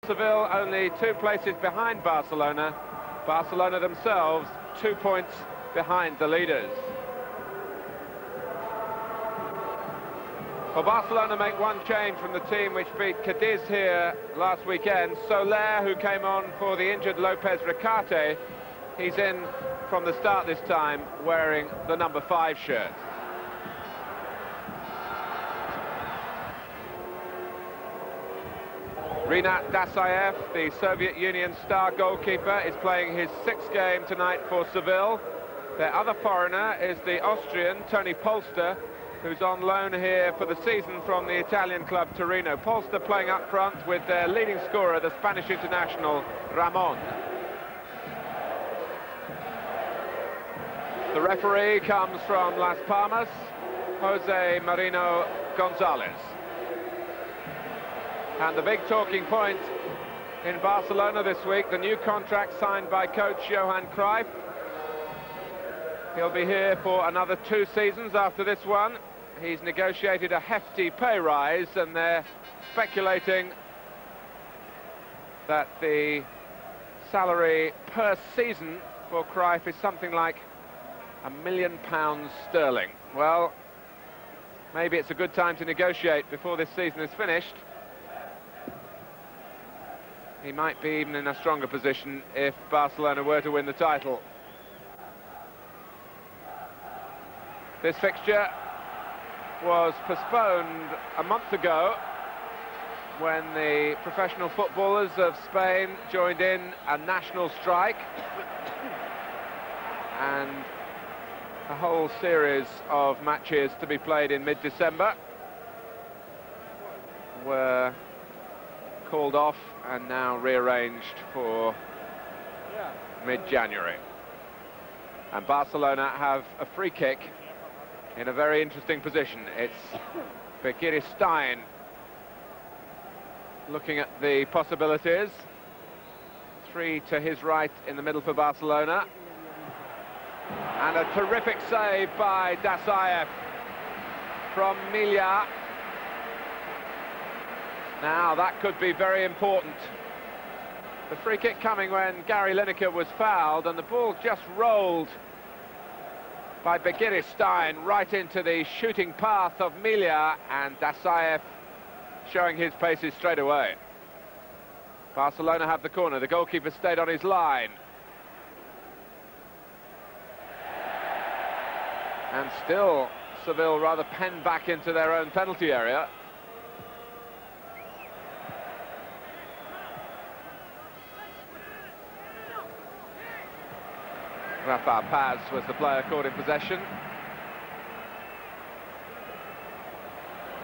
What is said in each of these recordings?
Seville only 2 places behind Barcelona. Barcelona themselves 2 points behind the leaders. Well, Barcelona make one change from the team which beat Cadiz here last weekend. Soler, who came on for the injured Lopez Ricarte, he's in from the start this time wearing the number 5 shirt. Rinat Dasaev, the Soviet Union star goalkeeper, is playing his 6th game tonight for Seville. Their other foreigner is the Austrian Toni Polster, who's on loan here for the season from the Italian club Torino. Polster playing up front with their leading scorer, the Spanish international Ramon. The referee comes from Las Palmas, Jose Marino Gonzalez. And the big talking point in Barcelona this week, the new contract signed by coach Johan Cruyff. He'll be here for another 2 seasons after this one. He's negotiated a hefty pay rise, and they're speculating that the salary per season for Cruyff is something like £1 million sterling. Well, maybe it's a good time to negotiate before this season is finished. He might be even in a stronger position if Barcelona were to win the title. This fixture was postponed a month ago when the professional footballers of Spain joined in a national strike, and a whole series of matches to be played in mid-December were called off and now rearranged for mid-January. And Barcelona have a free kick in a very interesting position. It's Bekir Stein looking at the possibilities. 3 to his right in the middle for Barcelona. And a terrific save by Dasaev from Milja. Now that could be very important. The free kick coming when Gary Lineker was fouled, and the ball just rolled by Bekir Stein right into the shooting path of Milja, and Dasaev showing his paces straight away. Barcelona have the corner. The goalkeeper stayed on his line. And still Seville rather penned back into their own penalty area. Rafa Paz was the player caught in possession.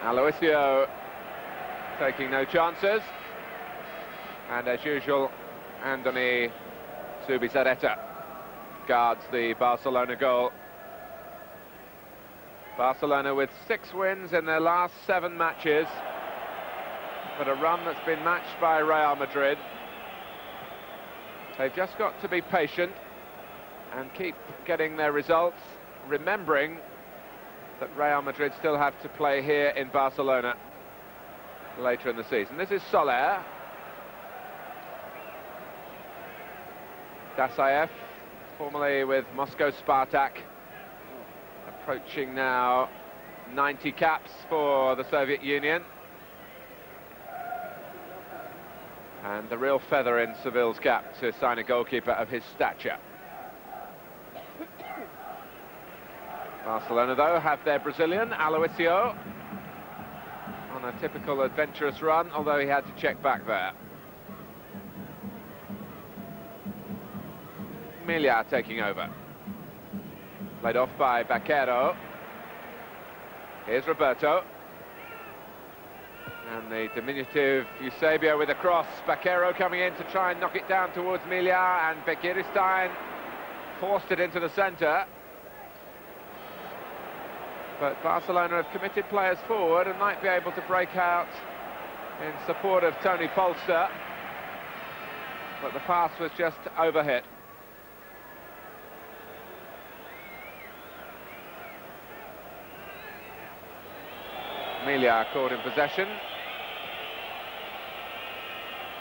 Aloisio taking no chances. And as usual, Andoni Zubizarreta guards the Barcelona goal. Barcelona with 6 wins in their last 7 matches, but a run that's been matched by Real Madrid. They've just got to be patient and keep getting their results, remembering that Real Madrid still have to play here in Barcelona later in the season. This is Soler. Dasaev, formerly with Moscow Spartak, approaching now 90 caps for the Soviet Union. And the real feather in Seville's cap to sign a goalkeeper of his stature. Barcelona, though, have their Brazilian, Aloisio, on a typical adventurous run, although he had to check back there. Milja taking over. Played off by Baquero. Here's Roberto. And the diminutive Eusebio with a cross. Baquero coming in to try and knock it down towards Milja, and Bekir Stein forced it into the centre. But Barcelona have committed players forward and might be able to break out in support of Toni Polster. But the pass was just overhit. Milja caught in possession.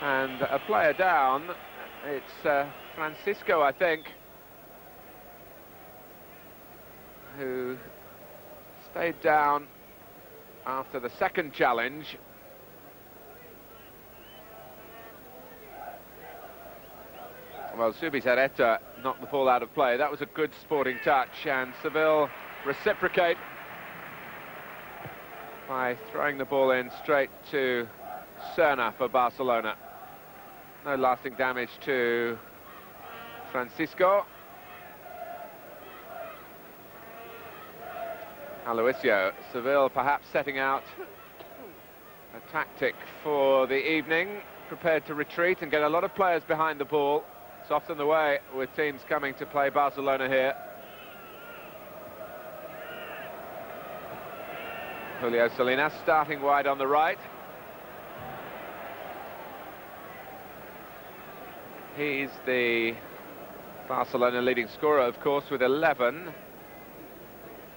And a player down, it's Francisco, I think, who stayed down after the second challenge. Well, Zubizarreta knocked the ball out of play. That was a good sporting touch, and Seville reciprocate by throwing the ball in straight to Serna for Barcelona. No lasting damage to Francisco. Aloisio, Seville perhaps setting out a tactic for the evening, prepared to retreat and get a lot of players behind the ball. It's often the way with teams coming to play Barcelona here. Julio Salinas starting wide on the right. He's the Barcelona leading scorer, of course, with 11.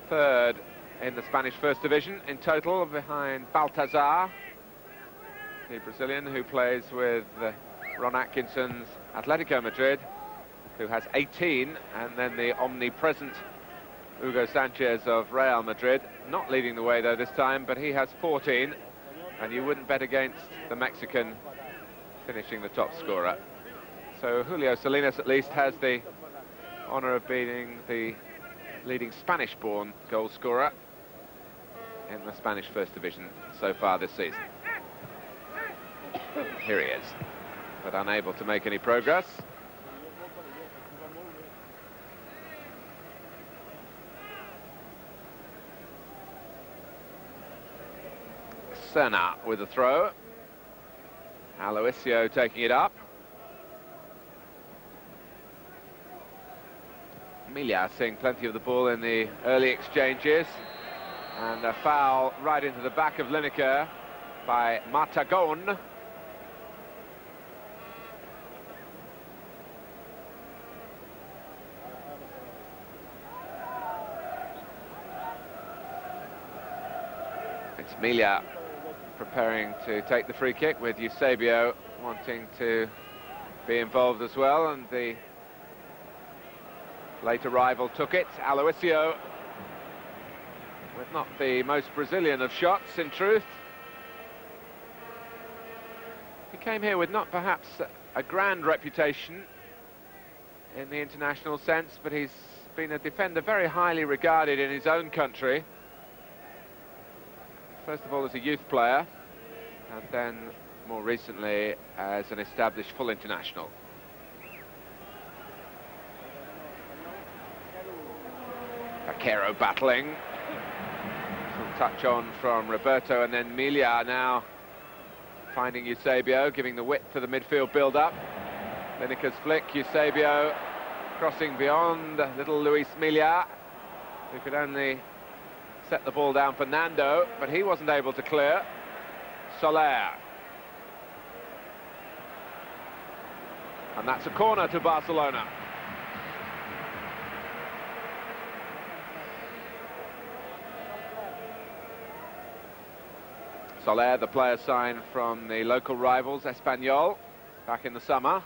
Third in the Spanish First Division in total, behind Baltazar, the Brazilian who plays with Ron Atkinson's Atletico Madrid, who has 18, and then the omnipresent Hugo Sanchez of Real Madrid, not leading the way though this time, but he has 14, and you wouldn't bet against the Mexican finishing the top scorer. So Julio Salinas at least has the honour of being the leading Spanish-born goal scorer in the Spanish First Division so far this season. Here he is, but unable to make any progress. Serna with the throw. Aloisio taking it up. Emilia seeing plenty of the ball in the early exchanges, and a foul right into the back of Lineker by Matagon. It's Emilia preparing to take the free kick, with Eusebio wanting to be involved as well, and the late arrival took it. Aloisio, with not the most Brazilian of shots, in truth. He came here with not perhaps a grand reputation in the international sense, but he's been a defender very highly regarded in his own country. First of all as a youth player, and then more recently as an established full international. Vaquero battling. Some touch on from Roberto, and then Emilia now finding Eusebio, giving the width to the midfield build-up. Lineker's flick, Eusebio crossing beyond little Luis Emilia, who could only set the ball down for Nando, but he wasn't able to clear. Soler. And that's a corner to Barcelona. Soler, the player signed from the local rivals, Espanyol, back in the summer.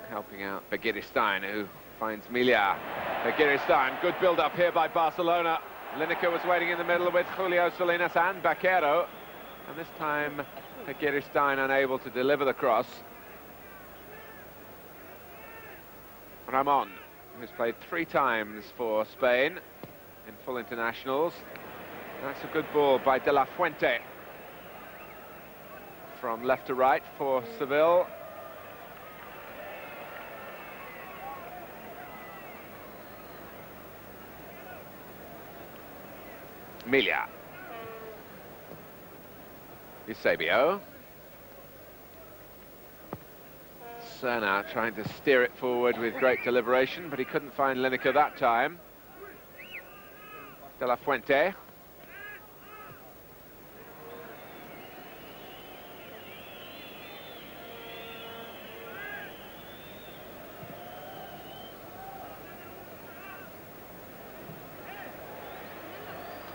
Helping out Begiristain, who finds Emilia. Begiristain, good build-up here by Barcelona. Lineker was waiting in the middle with Julio Salinas and Vaquero, and this time Begiristain unable to deliver the cross. Ramon, who's played 3 times for Spain in full internationals. That's a good ball by De La Fuente. From left to right for Seville. Emilia. Eusebio. Serna trying to steer it forward with great deliberation, but he couldn't find Lineker that time. De La Fuente.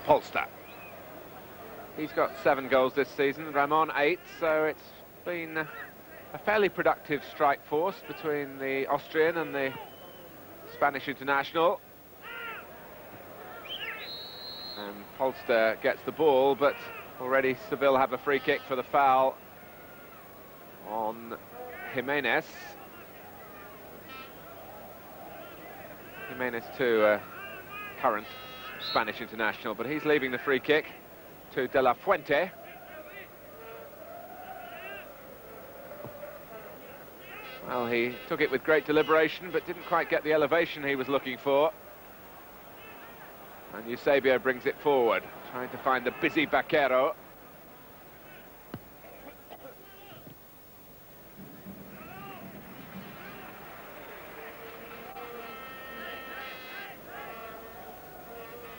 Polster. He's got 7 goals this season, Ramon 8, so it's been a fairly productive strike force between the Austrian and the Spanish international. And Polster gets the ball, but already Seville have a free kick for the foul on Jimenez. Jimenez too, current Spanish international, but he's leaving the free kick to De La Fuente. Well, he took it with great deliberation, but didn't quite get the elevation he was looking for. And Eusebio brings it forward, trying to find the busy Baquero.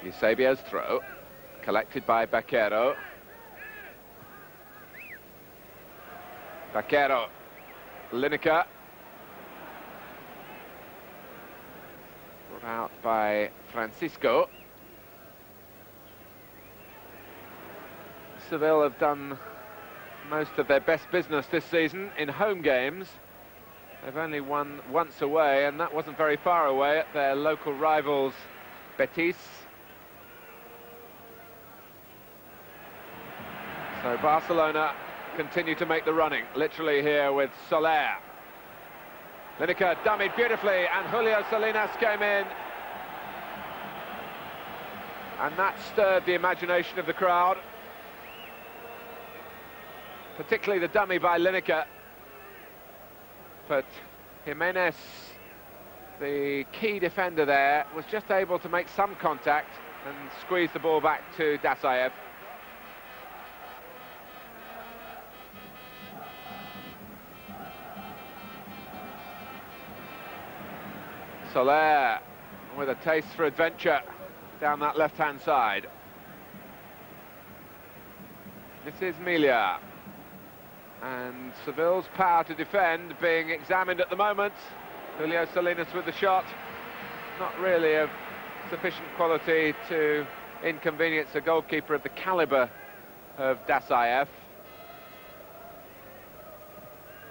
Eusebio's throw, collected by Baquero. Baquero, Lineker. Brought out by Francisco. Seville have done most of their best business this season in home games. They've only won once away, and that wasn't very far away at their local rivals, Betis. So Barcelona continue to make the running, literally here with Soler. Lineker dummied beautifully, and Julio Salinas came in. And that stirred the imagination of the crowd. Particularly the dummy by Lineker. But Jimenez, the key defender there, was just able to make some contact and squeeze the ball back to Dasaev. Soler with a taste for adventure down that left-hand side. This is Milia. And Seville's power to defend being examined at the moment. Julio Salinas with the shot. Not really of sufficient quality to inconvenience a goalkeeper of the calibre of Dasaev,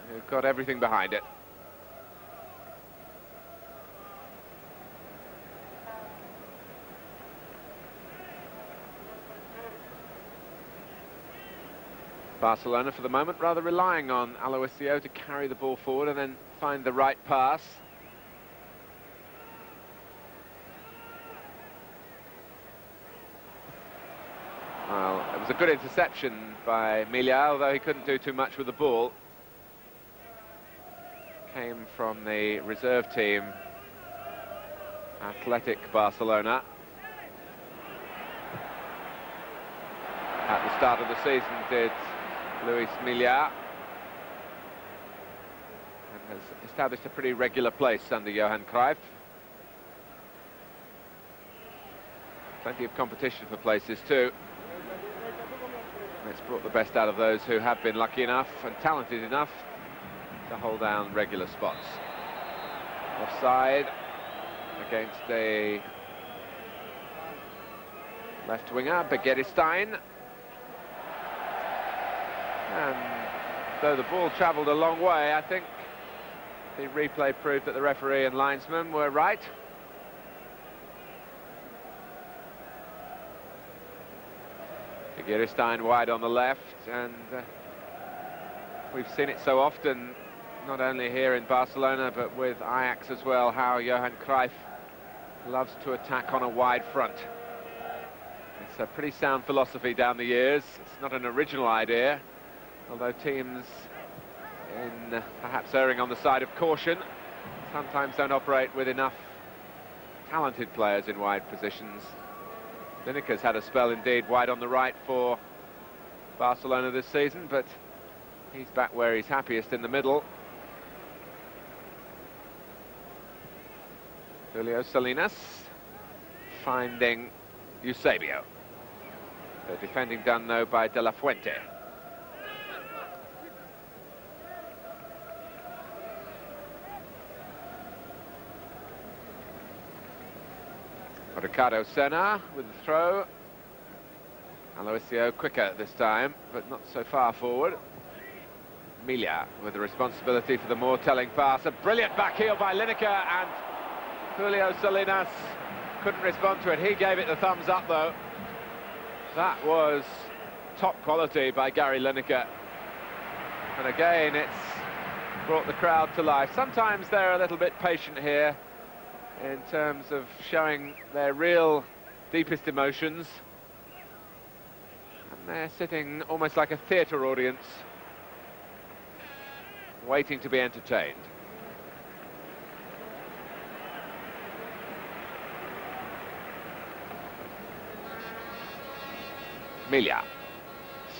who's got everything behind it. Barcelona, for the moment, rather relying on Aloisio to carry the ball forward and then find the right pass. Well, it was a good interception by Milia, although he couldn't do too much with the ball. Came from the reserve team, Athletic Barcelona. At the start of the season did Luis Milia, and has established a pretty regular place under Johan Cruyff. Plenty of competition for places too. And it's brought the best out of those who have been lucky enough and talented enough to hold down regular spots. Offside against a left winger, Begiristain. And though the ball travelled a long way, I think the replay proved that the referee and linesman were right. Begiristain wide on the left, and we've seen it so often, not only here in Barcelona, but with Ajax as well, how Johan Cruyff loves to attack on a wide front. It's a pretty sound philosophy down the years. It's not an original idea, although teams, in perhaps erring on the side of caution, sometimes don't operate with enough talented players in wide positions. Lineker's had a spell indeed wide on the right for Barcelona this season, but he's back where he's happiest, in the middle. Julio Salinas finding Eusebio. The defending done though by De La Fuente. Ricardo Senna with the throw. Aloisio quicker this time, but not so far forward. Milia with the responsibility for the more telling pass. A brilliant back heel by Lineker, and Julio Salinas couldn't respond to it. He gave it the thumbs up, though. That was top quality by Gary Lineker. And again, it's brought the crowd to life. Sometimes they're a little bit patient here in terms of showing their real deepest emotions. And they're sitting almost like a theatre audience, waiting to be entertained. Milia,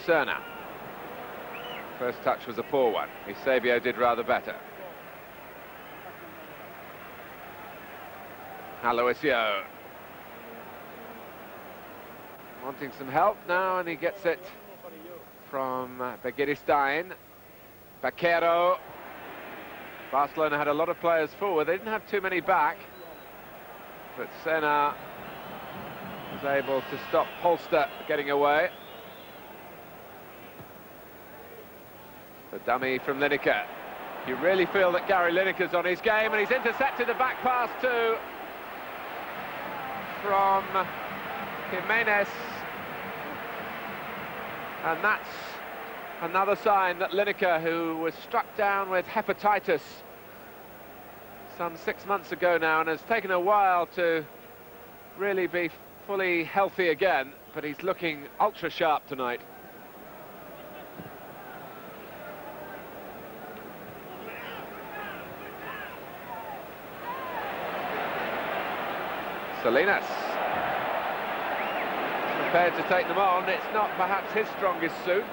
Serna. First touch was a poor one. Eusebio did rather better. Aloisio wanting some help now, and he gets it from Begiristain. Baquero. Barcelona had a lot of players forward. They didn't have too many back, but Senna was able to stop Holster getting away. The dummy from Lineker. You really feel that Gary Lineker's on his game, and he's intercepted a back pass too from Jimenez. And that's another sign that Lineker, who was struck down with hepatitis some 6 months ago now, and has taken a while to really be fully healthy again, but he's looking ultra sharp tonight. Salinas prepared to take them on. It's not perhaps his strongest suit.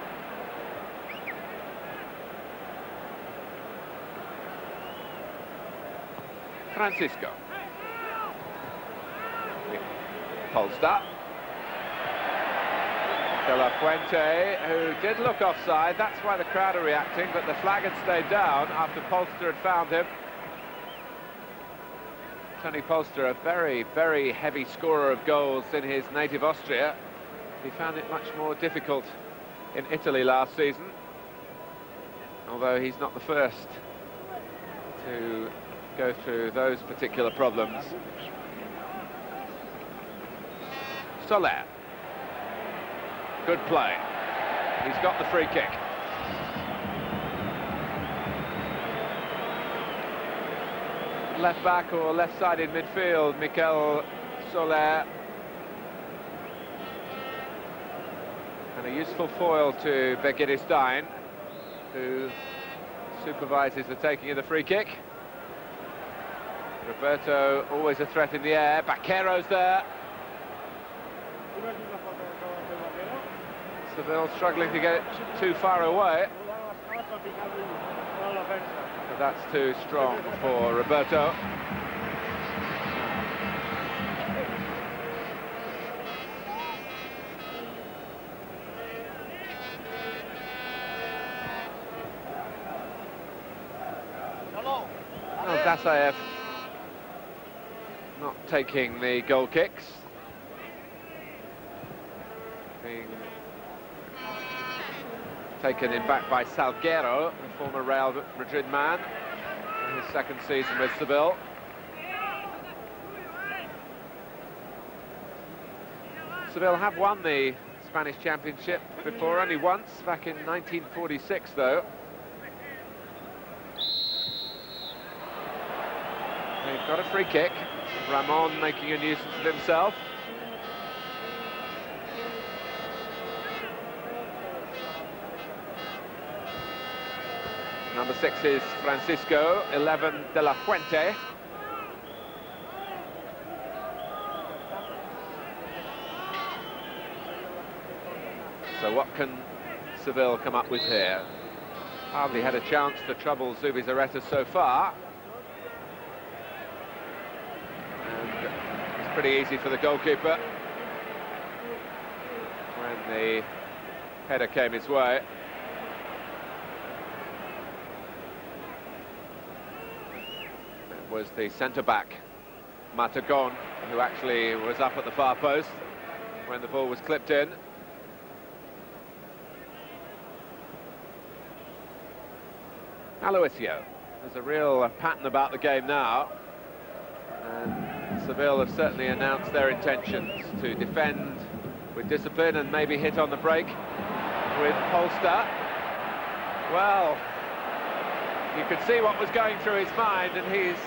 Francisco. Polster. De La Fuente, who did look offside. That's why the crowd are reacting, but the flag had stayed down after Polster had found him. Tony Polster, a very, very heavy scorer of goals in his native Austria. He found it much more difficult in Italy last season, although he's not the first to go through those particular problems. Soler. Good play. He's got the free kick. Left back or left-sided midfield, Mikel Soler. And a useful foil to Begiristain, who supervises the taking of the free kick. Roberto always a threat in the air. Baquero's there. Seville struggling to get it too far away. But that's too strong for Roberto. Well, Dasaev not taking the goal kicks. Being taken in back by Salguero, the former Real Madrid man, in his second season with Seville. Seville have won the Spanish Championship before, only once, back in 1946 though. They've got a free kick. Ramon making a nuisance of himself. Number 6 is Francisco, 11 De La Fuente. So what can Seville come up with here? Hardly had a chance to trouble Zubizarreta so far. And it's pretty easy for the goalkeeper when the header came his way. Was the centre-back, Matagon, who actually was up at the far post when the ball was clipped in. Aloisio. There's a real pattern about the game now, and Seville have certainly announced their intentions to defend with discipline and maybe hit on the break with Polster. Well, you could see what was going through his mind, and he's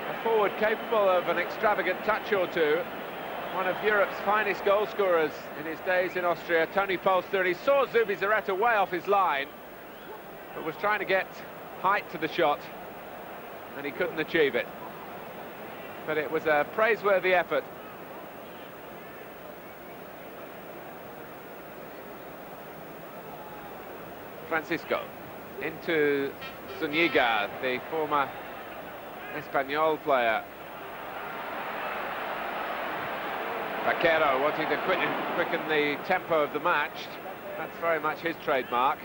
a forward capable of an extravagant touch or two. One of Europe's finest goal scorers in his days in Austria, Tony Polster, and he saw Zubizarreta way off his line, but was trying to get height to the shot, and he couldn't achieve it. But it was a praiseworthy effort. Francisco into Zuniga, the former Espanyol player. Vaquero wanting to quicken the tempo of the match. That's very much his trademark.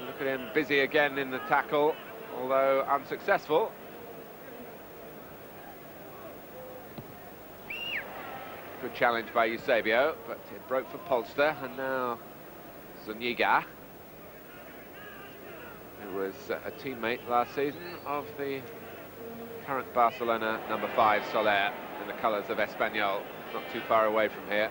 Look at him busy again in the tackle, although unsuccessful. Good challenge by Eusebio, but it broke for Polster, and now Zuniga, who was a teammate last season of the current Barcelona number 5, Soler, in the colours of Espanyol, not too far away from here.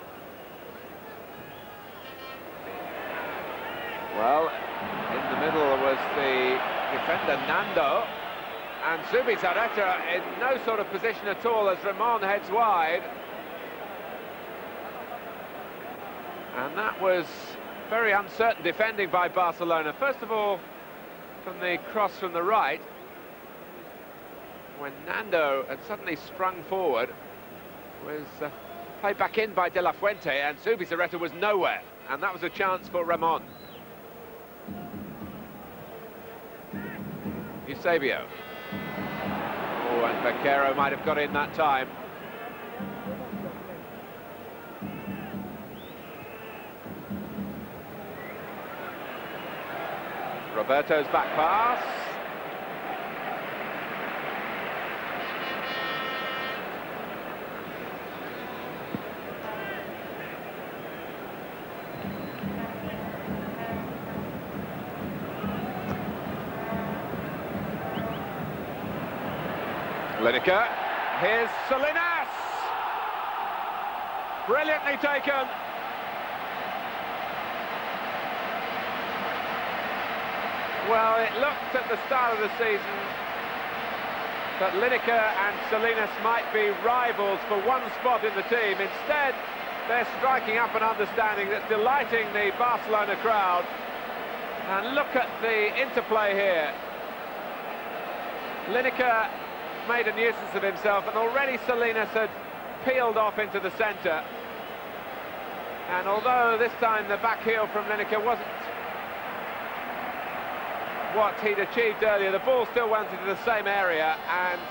Well, in the middle was the defender Nando, and Zubizarreta in no sort of position at all as Ramon heads wide. And that was very uncertain defending by Barcelona. First of all, from the cross from the right, when Nando had suddenly sprung forward, was played back in by De La Fuente, and Zubizarreta was nowhere, and that was a chance for Ramon. Eusebio. Oh, and Vaquero might have got in that time. Roberto's back pass. Lineker, here's Salinas! Brilliantly taken! Well, it looked at the start of the season that Lineker and Salinas might be rivals for one spot in the team. Instead, they're striking up an understanding that's delighting the Barcelona crowd. And look at the interplay here. Lineker made a nuisance of himself, and already Salinas had peeled off into the centre. And although this time the back heel from Lineker wasn't what he'd achieved earlier, the ball still went into the same area, and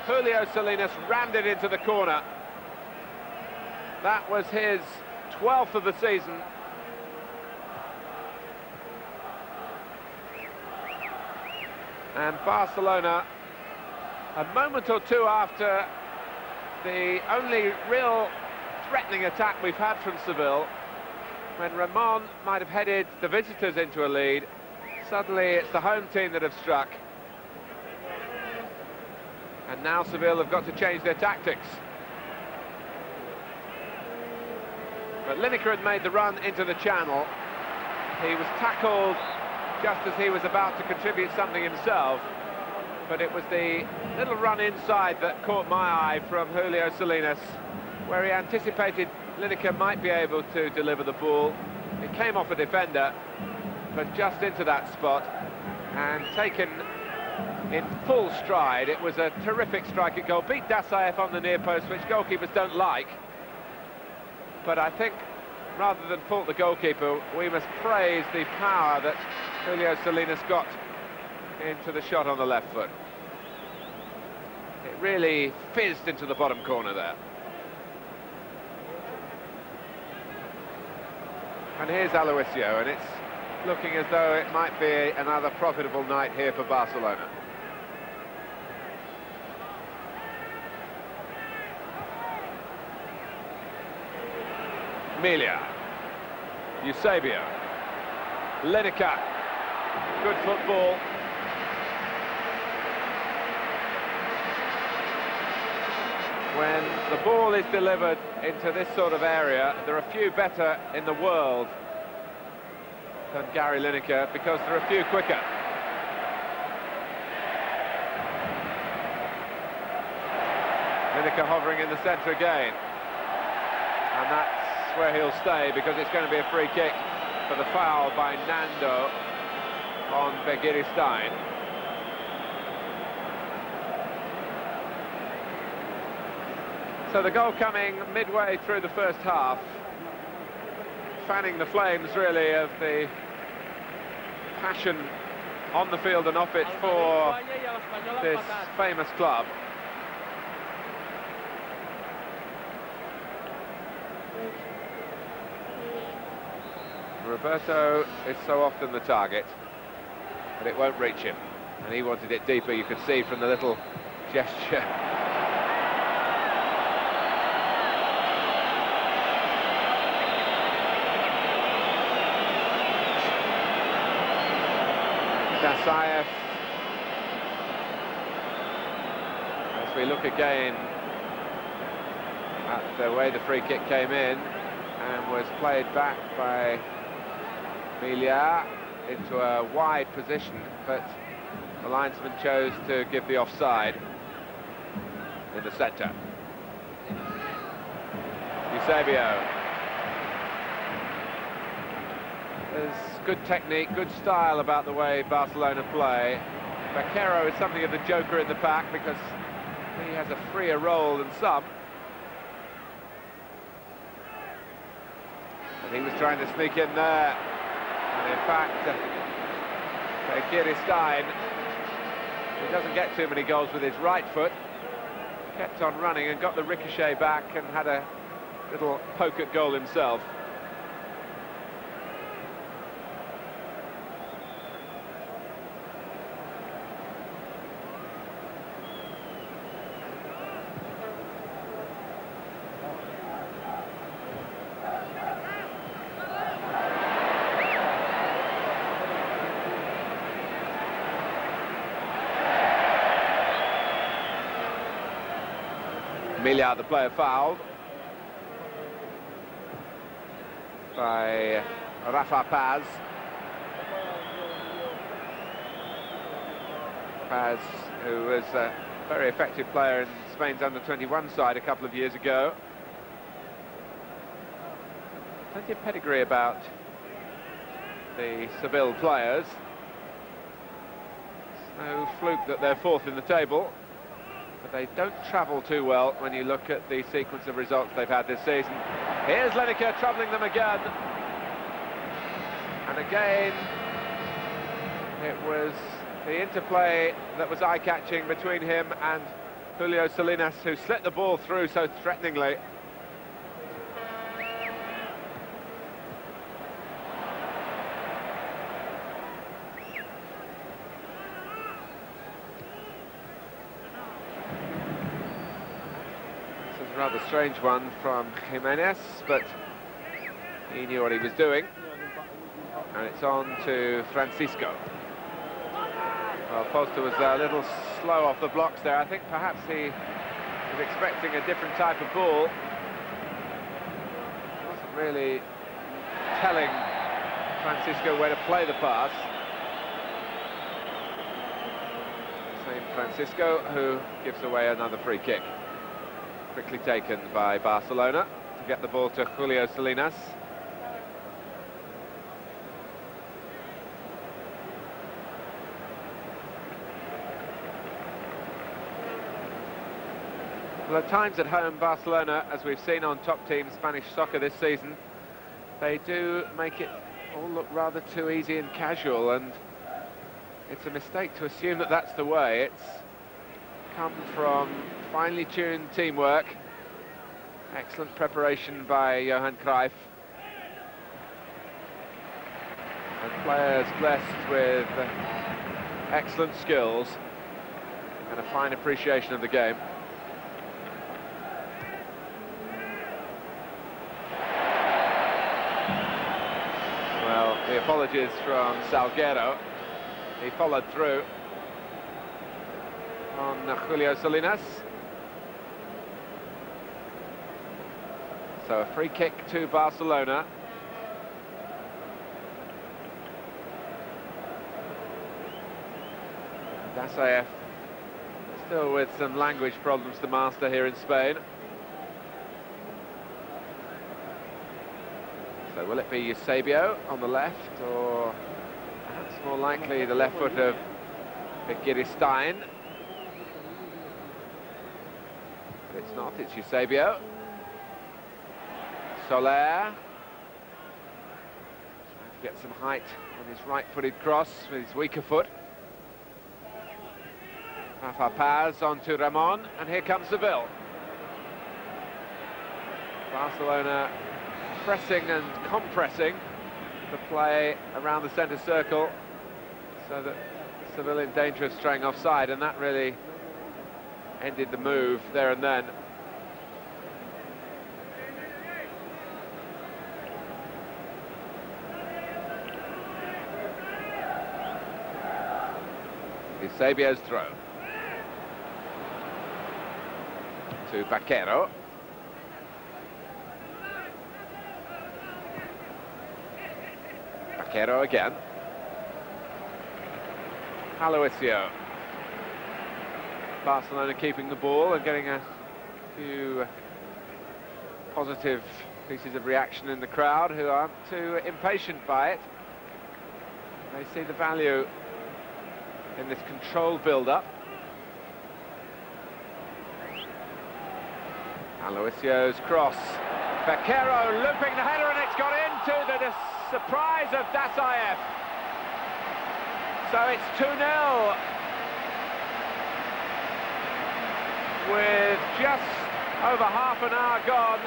Julio Salinas rammed it into the corner. That was his 12th of the season. And Barcelona, a moment or two after the only real threatening attack we've had from Seville, when Ramon might have headed the visitors into a lead, suddenly it's the home team that have struck. And now Seville have got to change their tactics. But Lineker had made the run into the channel. He was tackled just as he was about to contribute something himself. But it was the little run inside that caught my eye from Julio Salinas, where he anticipated Lineker might be able to deliver the ball. It came off a defender, but just into that spot, and taken in full stride. It was a terrific strike at goal. Beat Dasaev on the near post, which goalkeepers don't like. But I think, rather than fault the goalkeeper, we must praise the power that Julio Salinas got into the shot on the left foot. It really fizzed into the bottom corner there. And here's Aloisio, and it's looking as though it might be another profitable night here for Barcelona. Emilia, Eusebio, Lineker, good football, When the ball is delivered into this sort of area, there are few better in the world than Gary Lineker, because there are few quicker. Lineker hovering in the centre again, and that's where he'll stay, because it's going to be a free kick for the foul by Nando on Begiristain. So the goal coming midway through the first half, fanning the flames really of the passion on the field and off it for this famous club. Roberto is so often the target, but it won't reach him, and he wanted it deeper. You could see from the little gesture. Dasaev, as we look again at the way the free kick came in and was played back by Milia into a wide position, but the linesman chose to give the offside in the centre. Eusebio. There's good technique, good style about the way Barcelona play. Vaquero is something of the joker in the pack, because he has a freer role than some. And he was trying to sneak in there. And in fact, Begiristain, who doesn't get too many goals with his right foot, kept on running and got the ricochet back and had a little poke at goal himself. Milia, the player, fouled by Rafa Paz. Paz, who was a very effective player in Spain's under-21 side a couple of years ago. Plenty of pedigree about the Seville players. It's no fluke that they're fourth in the table. But they don't travel too well when you look at the sequence of results they've had this season. Here's Lineker troubling them again. And again, it was the interplay that was eye-catching between him and Julio Salinas, who slit the ball through so threateningly. Rather strange one from Jimenez, but he knew what he was doing. And it's on to Francisco. Well, Foster was a little slow off the blocks there. I think perhaps he was expecting a different type of ball. Wasn't really telling Francisco where to play the pass. Same Francisco, who gives away another free kick. Quickly taken by Barcelona to get the ball to Julio Salinas. Well, at times at home, Barcelona, as we've seen on top team Spanish soccer this season, they do make it all look rather too easy and casual, and it's a mistake to assume that that's the way. It's come from finely tuned teamwork, excellent preparation by Johan Cruyff, and players blessed with excellent skills and a fine appreciation of the game. Well, the apologies from Salguero. He followed through on Julio Salinas. So a free kick to Barcelona. Dasaev still with some language problems to master here in Spain. So will it be Eusebio on the left, or perhaps more likely the left foot of Stein? But it's not, it's Eusebio. Soler. Trying to get some height on his right-footed cross with his weaker foot. Rafa Paz onto Ramon, and here comes Seville. Barcelona pressing and compressing the play around the centre circle, so that Seville in danger of straying offside, and that really ended the move there and then. Eusebio's throw to Baquero. Baquero again. Aloisio. Barcelona keeping the ball and getting a few positive pieces of reaction in the crowd, who aren't too impatient by it. They see the value in this controlled build-up. Aloisio's cross. Baquero looping the header, and it's got into the surprise of Dasaev. So it's 2-0 with just over half an hour gone.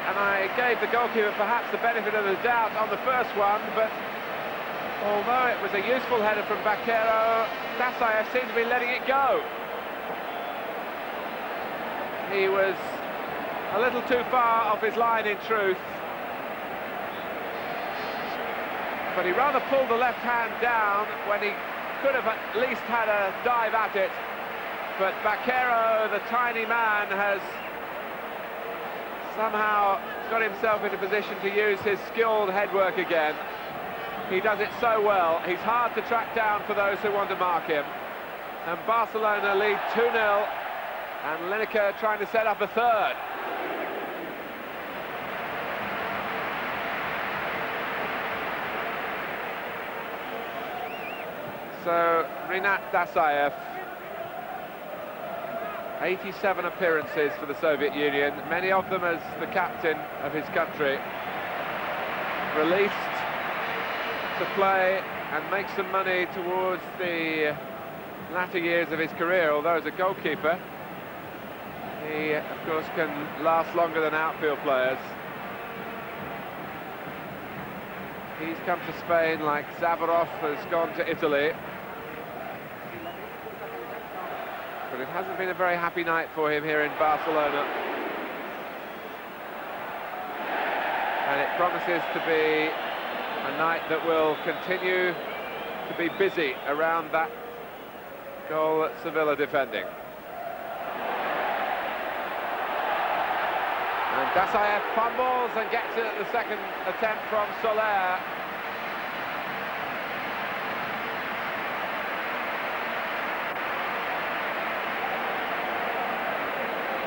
And I gave the goalkeeper perhaps the benefit of the doubt on the first one, but although it was a useful header from Baquero, Dasaev seemed to be letting it go. He was a little too far off his line, in truth. But he rather pulled the left hand down when he could have at least had a dive at it. But Baquero, the tiny man, has somehow got himself in a position to use his skilled headwork again. He does it so well. He's hard to track down for those who want to mark him. And Barcelona lead 2-0, and Lineker trying to set up a third. So Rinat Dasaev, 87 appearances for the Soviet Union, many of them as the captain of his country, released to play and make some money towards the latter years of his career, although as a goalkeeper he of course can last longer than outfield players. He's come to Spain like Zavarov has gone to Italy, but it hasn't been a very happy night for him here in Barcelona, and it promises to be a night that will continue to be busy around that goal that Sevilla defending. And Dasaev fumbles and gets it at the second attempt from Soler.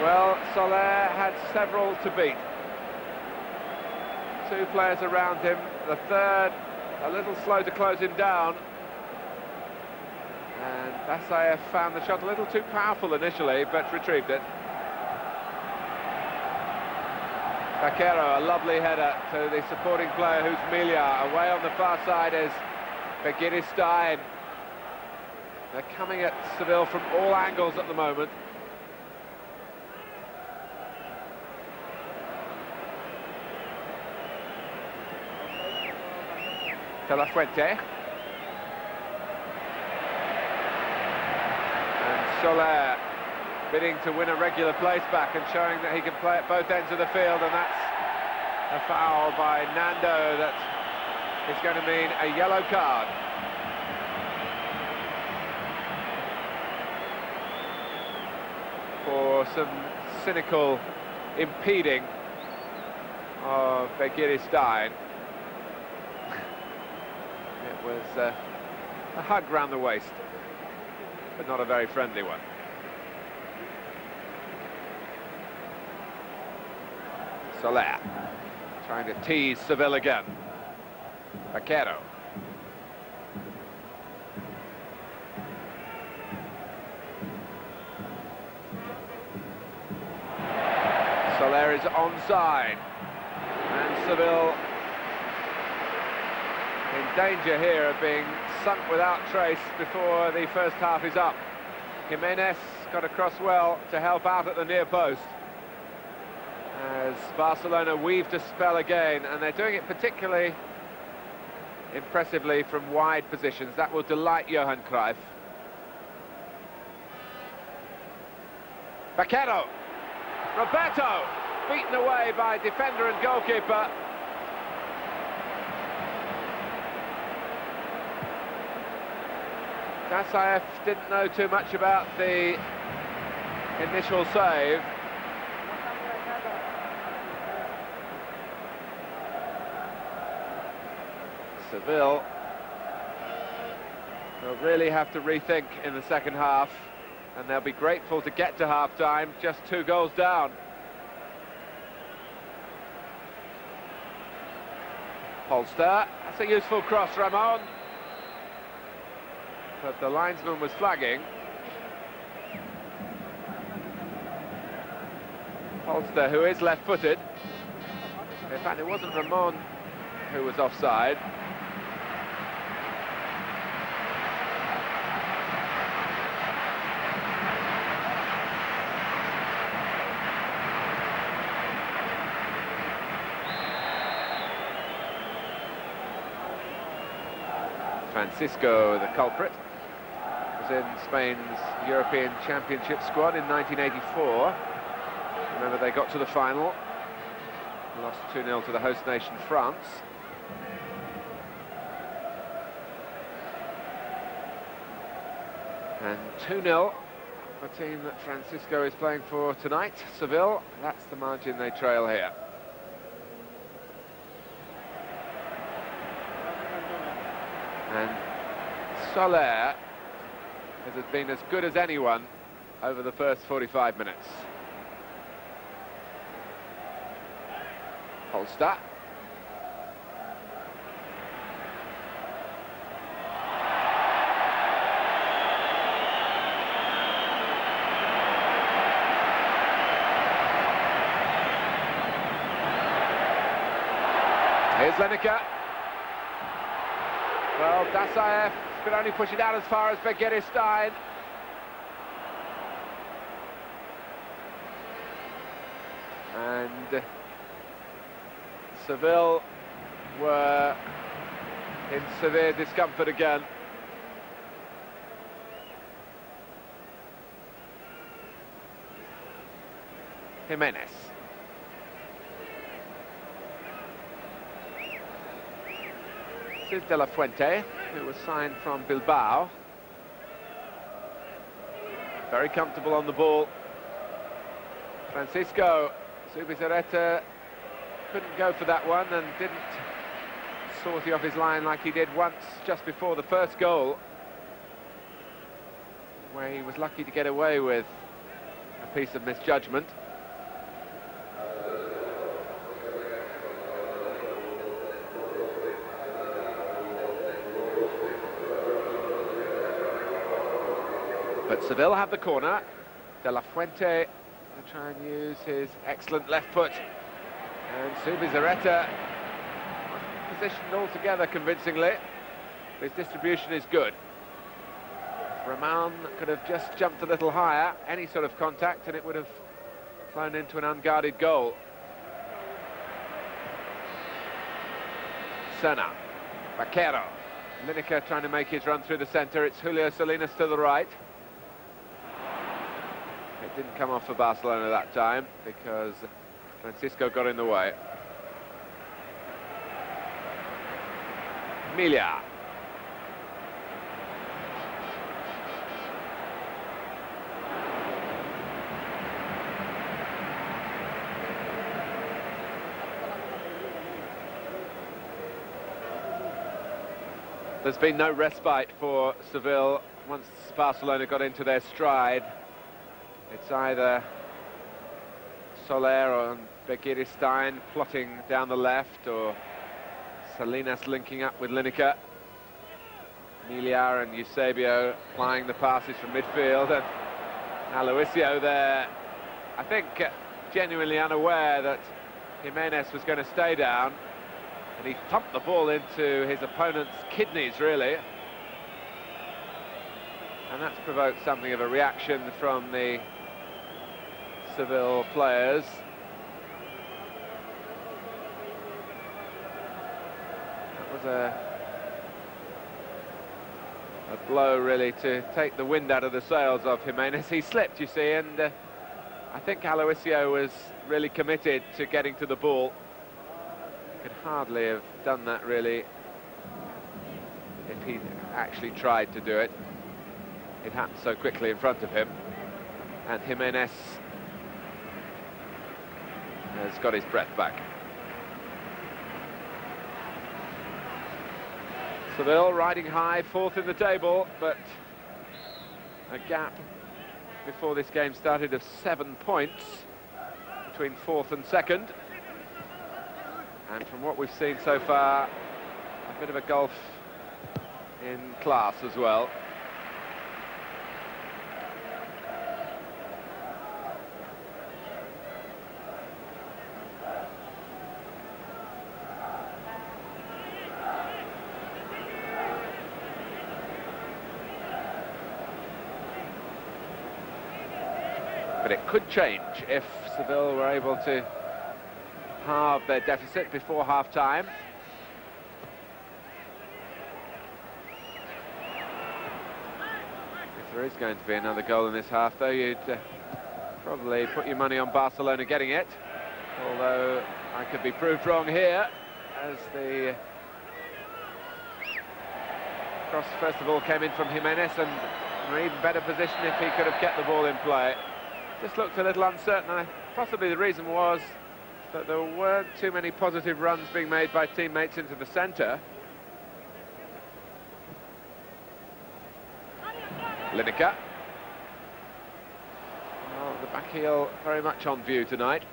Well, Soler had several to beat. Two players around him, the third a little slow to close him down. And Dasaev found the shot a little too powerful initially, but retrieved it. Baquero, a lovely header to the supporting player, who's Milia. Away on the far side is Stein. They're coming at Seville from all angles at the moment. De La Fuente. And Soler bidding to win a regular place back and showing that he can play at both ends of the field, and that's a foul by Nando that is going to mean a yellow card. For some cynical impeding of Stein. It was a hug round the waist, but not a very friendly one. Soler trying to tease Seville again. Vaquero. Soler is onside, and Seville in danger here of being sunk without trace before the first half is up. Jimenez got across well to help out at the near post, as Barcelona weave to spell again, and they're doing it particularly impressively from wide positions. That will delight Johan Cruyff. Vaquero. Roberto, beaten away by defender and goalkeeper. Dasaev didn't know too much about the initial save. Seville will really have to rethink in the second half, and they'll be grateful to get to half-time just 2 goals down. Polster, that's a useful cross, Ramon. But the linesman was flagging. Polster, who is left-footed. In fact, it wasn't Ramon who was offside. Francisco, the culprit, was in Spain's European Championship squad in 1984. Remember, they got to the final, lost 2-0 to the host nation, France. And 2-0, the team that Francisco is playing for tonight, Seville. That's the margin they trail here. And Soler has been as good as anyone over the first 45 minutes. Polster. Here's Lineker. Well, Dasaev could only push it out as far as Stein. And Seville were in severe discomfort again. Jimenez. This is De La Fuente, who was signed from Bilbao. Very comfortable on the ball. Francisco. Zubizarreta couldn't go for that one and didn't sortie off his line like he did once just before the first goal, where he was lucky to get away with a piece of misjudgment. But Seville have the corner. De La Fuente will try and use his excellent left foot. And Zubizarreta positioned altogether convincingly. His distribution is good. Ramon could have just jumped a little higher, any sort of contact, and it would have flown into an unguarded goal. Senna. Vaquero. Lineker trying to make his run through the centre. It's Julio Salinas to the right. It didn't come off for Barcelona that time because Francisco got in the way. Milia. There's been no respite for Seville once Barcelona got into their stride. It's either Soler or Begiristain plotting down the left, or Salinas linking up with Lineker. Miliar and Eusebio applying the passes from midfield, and Aloisio there, I think, genuinely unaware that Jimenez was going to stay down, and he thumped the ball into his opponent's kidneys, really. And that's provoked something of a reaction from the Seville players. That was a blow, really, to take the wind out of the sails of Jimenez. He slipped, you see, and I think Aloisio was really committed to getting to the ball. Could hardly have done that, really, if he actually tried to do it. It happened so quickly in front of him, and Jimenez has got his breath back. Seville riding high, fourth in the table, but a gap before this game started of 7 points between fourth and second. And from what we've seen so far, a bit of a gulf in class as well. But it could change if Seville were able to halve their deficit before half-time. If there is going to be another goal in this half, though, you'd probably put your money on Barcelona getting it. Although I could be proved wrong here, as the cross first of all came in from Jimenez, and in an even better position if he could have kept the ball in play. Just looked a little uncertain. Possibly the reason was that there weren't too many positive runs being made by teammates into the centre. Lineker. Well, the back heel very much on view tonight,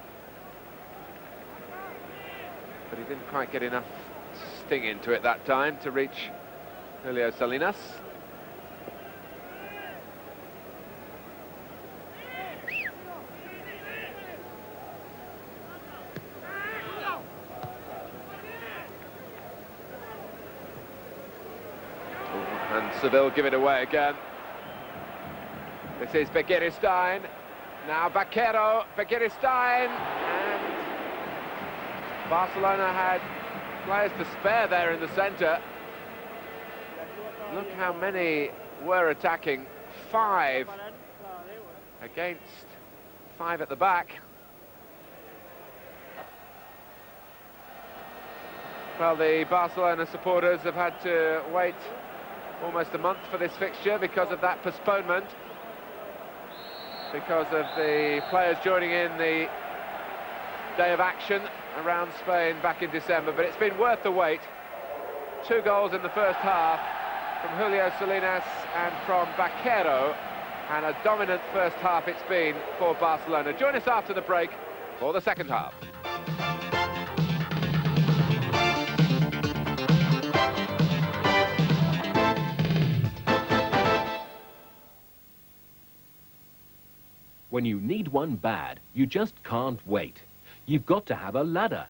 but he didn't quite get enough sting into it that time to reach Julio Salinas. And Seville give it away again. This is Begiristain. Now Vaquero, Begiristain, and Barcelona had players to spare there in the centre. Look how many were attacking. 5 against 5 at the back. Well, the Barcelona supporters have had to wait almost a month for this fixture because of that postponement, because of the players joining in the day of action around Spain back in December. But it's been worth the wait. 2 goals in the first half from Julio Salinas and from Vaquero, and a dominant first half it's been for Barcelona. Join us after the break for the second half. When you need one bad, you just can't wait. You've got to have a ladder.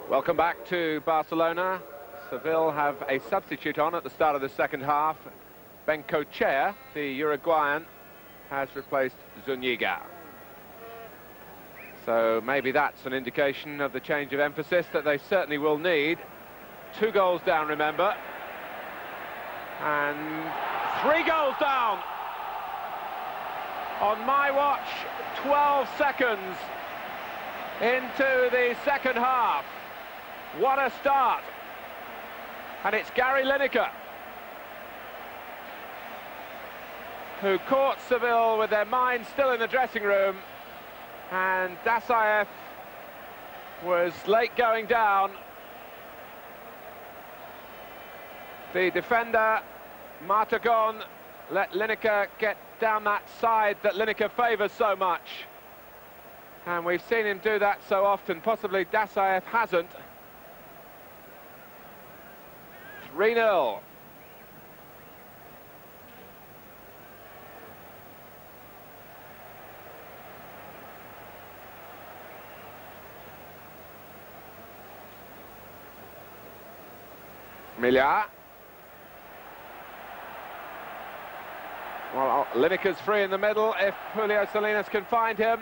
Welcome back to Barcelona. Seville have a substitute on at the start of the second half. Bencochea, the Uruguayan, has replaced Zuniga. So maybe that's an indication of the change of emphasis that they certainly will need. 2 goals down, remember, and 3 goals down. On my watch, 12 seconds into the second half. What a start. And it's Gary Lineker who caught Seville with their minds still in the dressing room And Dasaev was late going down. The defender, Martagon, let Lineker get down that side that Lineker favours so much. And we've seen him do that so often, possibly Dasaev hasn't. 3-0. Millar. Well, Lineker's free in the middle if Julio Salinas can find him.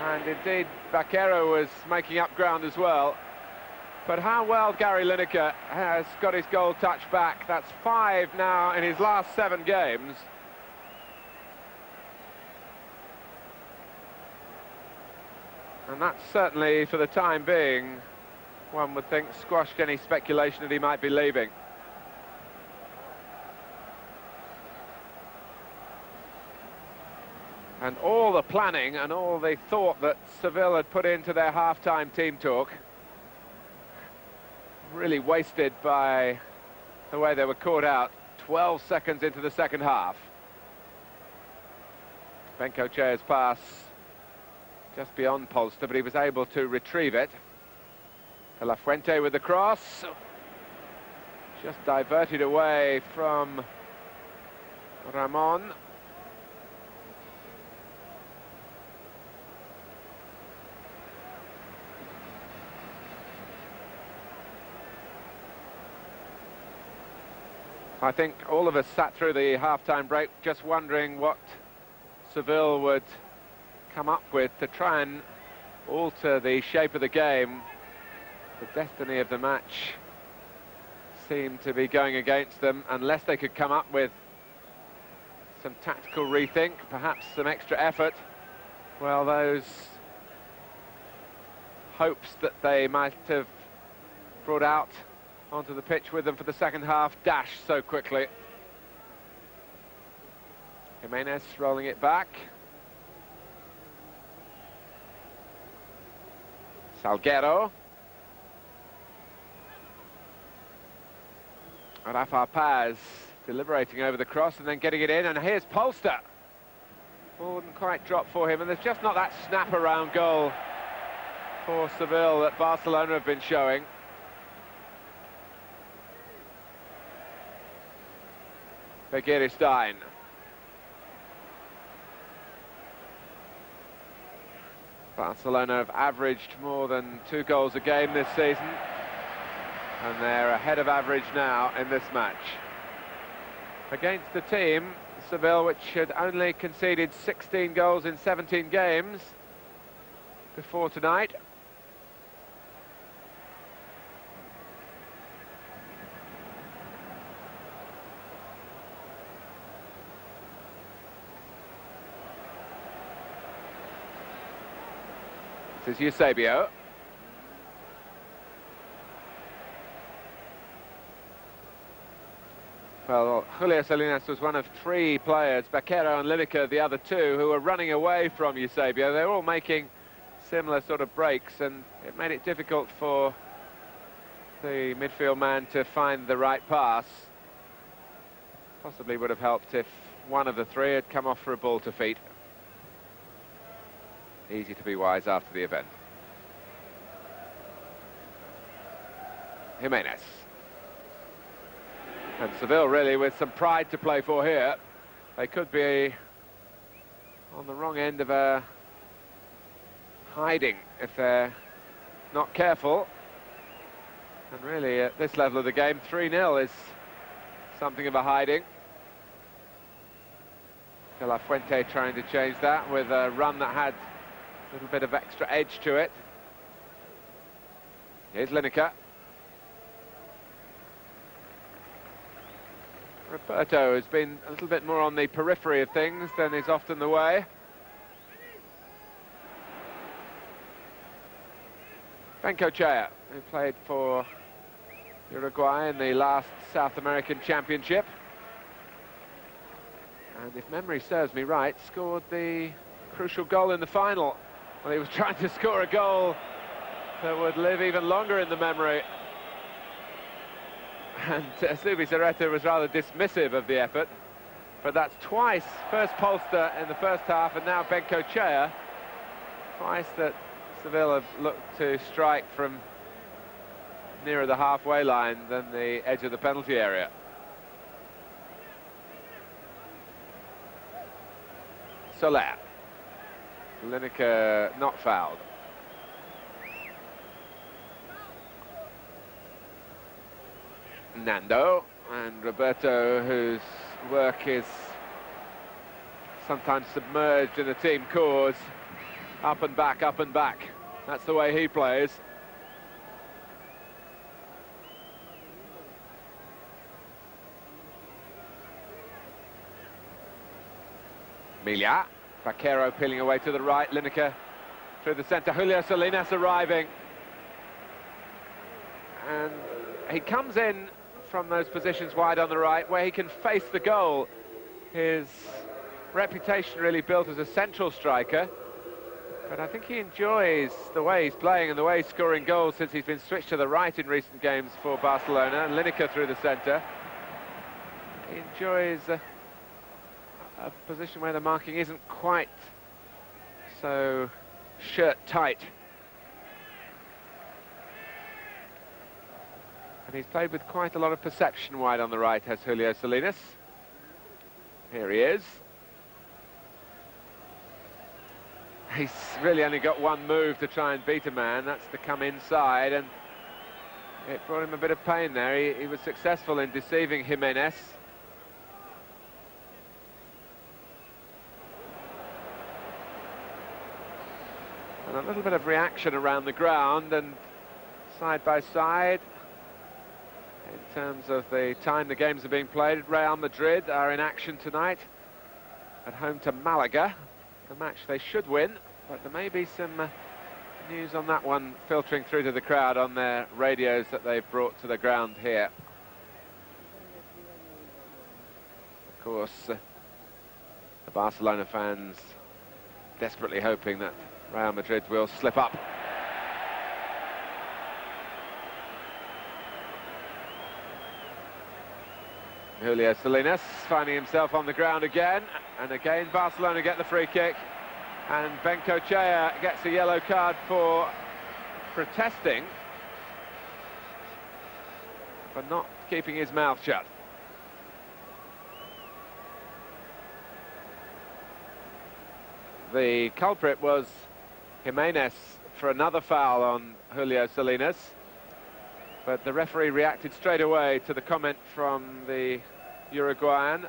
And indeed, Baquero was making up ground as well. But how well Gary Lineker has got his goal touch back. That's 5 now in his last 7 games. And that's certainly, for the time being, one would think, squashed any speculation that he might be leaving. And all the planning and all the thought that Seville had put into their half-time team talk really wasted by the way they were caught out 12 seconds into the second half. Benkochea's pass just beyond Polster, but he was able to retrieve it. De La Fuente with the cross. Just diverted away from Ramon. I think all of us sat through the half-time break just wondering what Seville would come up with to try and alter the shape of the game. The destiny of the match seemed to be going against them unless they could come up with some tactical rethink, perhaps some extra effort. Well, those hopes that they might have brought out onto the pitch with them for the second half dashed so quickly. Jimenez rolling it back. Salguero. Rafa Paz deliberating over the cross and then getting it in, and here's Polster. Ball wouldn't quite drop for him, and there's just not that snap around goal for Seville that Barcelona have been showing. Stein. Barcelona have averaged more than 2 goals a game this season, and they're ahead of average now in this match. Against the team, Seville, which had only conceded 16 goals in 17 games before tonight. This is Eusebio. Well, Julio Salinas was one of 3 players, Baquero and Lineker, the other 2, who were running away from Eusebio. They were all making similar sort of breaks, and it made it difficult for the midfield man to find the right pass. Possibly would have helped if one of the 3 had come off for a ball to feet. Easy to be wise after the event. Jimenez. And Seville really with some pride to play for here. They could be on the wrong end of a hiding if they're not careful. And really at this level of the game, 3-0 is something of a hiding. De La Fuente trying to change that with a run that had a little bit of extra edge to it. Here's Lineker. Roberto has been a little bit more on the periphery of things than is often the way. Benkochea, who played for Uruguay in the last South American Championship. And if memory serves me right, scored the crucial goal in the final. Well, he was trying to score a goal that would live even longer in the memory. And Zubizarreta was rather dismissive of the effort. But that's twice, first Polster in the first half and now Benkochea. Twice that Seville have looked to strike from nearer the halfway line than the edge of the penalty area. Soler. Lineker not fouled. Nando and Roberto, whose work is sometimes submerged in a team cause. Up and back, up and back. That's the way he plays. Milia. Vaquero peeling away to the right. Lineker through the centre. Julio Salinas arriving. And he comes in from those positions wide on the right, where he can face the goal. His reputation really built as a central striker, but I think he enjoys the way he's playing and the way he's scoring goals since he's been switched to the right in recent games for Barcelona. And Lineker through the centre. He enjoys a position where the marking isn't quite so shirt tight. And he's played with quite a lot of perception wide on the right, has Julio Salinas. Here he is. He's really only got one move to try and beat a man, that's to come inside, and it brought him a bit of pain there. He was successful in deceiving Jimenez. And a little bit of reaction around the ground, and side by side. In terms of the time the games are being played, Real Madrid are in action tonight at home to Malaga. The match they should win, but there may be some news on that one filtering through to the crowd on their radios that they've brought to the ground here. Of course, the Barcelona fans desperately hoping that Real Madrid will slip up. Julio Salinas finding himself on the ground again, and again Barcelona get the free kick, and Benkochea gets a yellow card for protesting, for not keeping his mouth shut. The culprit was Jimenez for another foul on Julio Salinas. But the referee reacted straight away to the comment from the Uruguayan.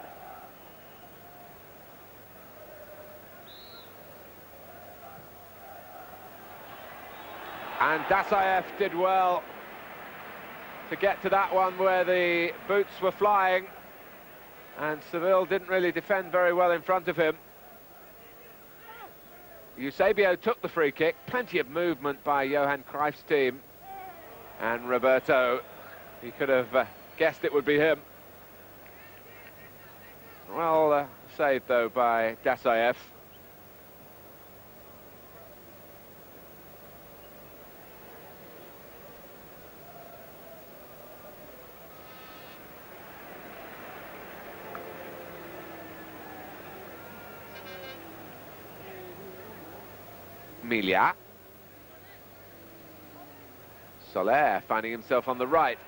And Dasaev did well to get to that one where the boots were flying, and Seville didn't really defend very well in front of him. Eusebio took the free kick, plenty of movement by Johan Cruyff's team. And Roberto, he could have guessed it would be him. Well saved, though, by Dasaev. Milia. Soler finding himself on the right.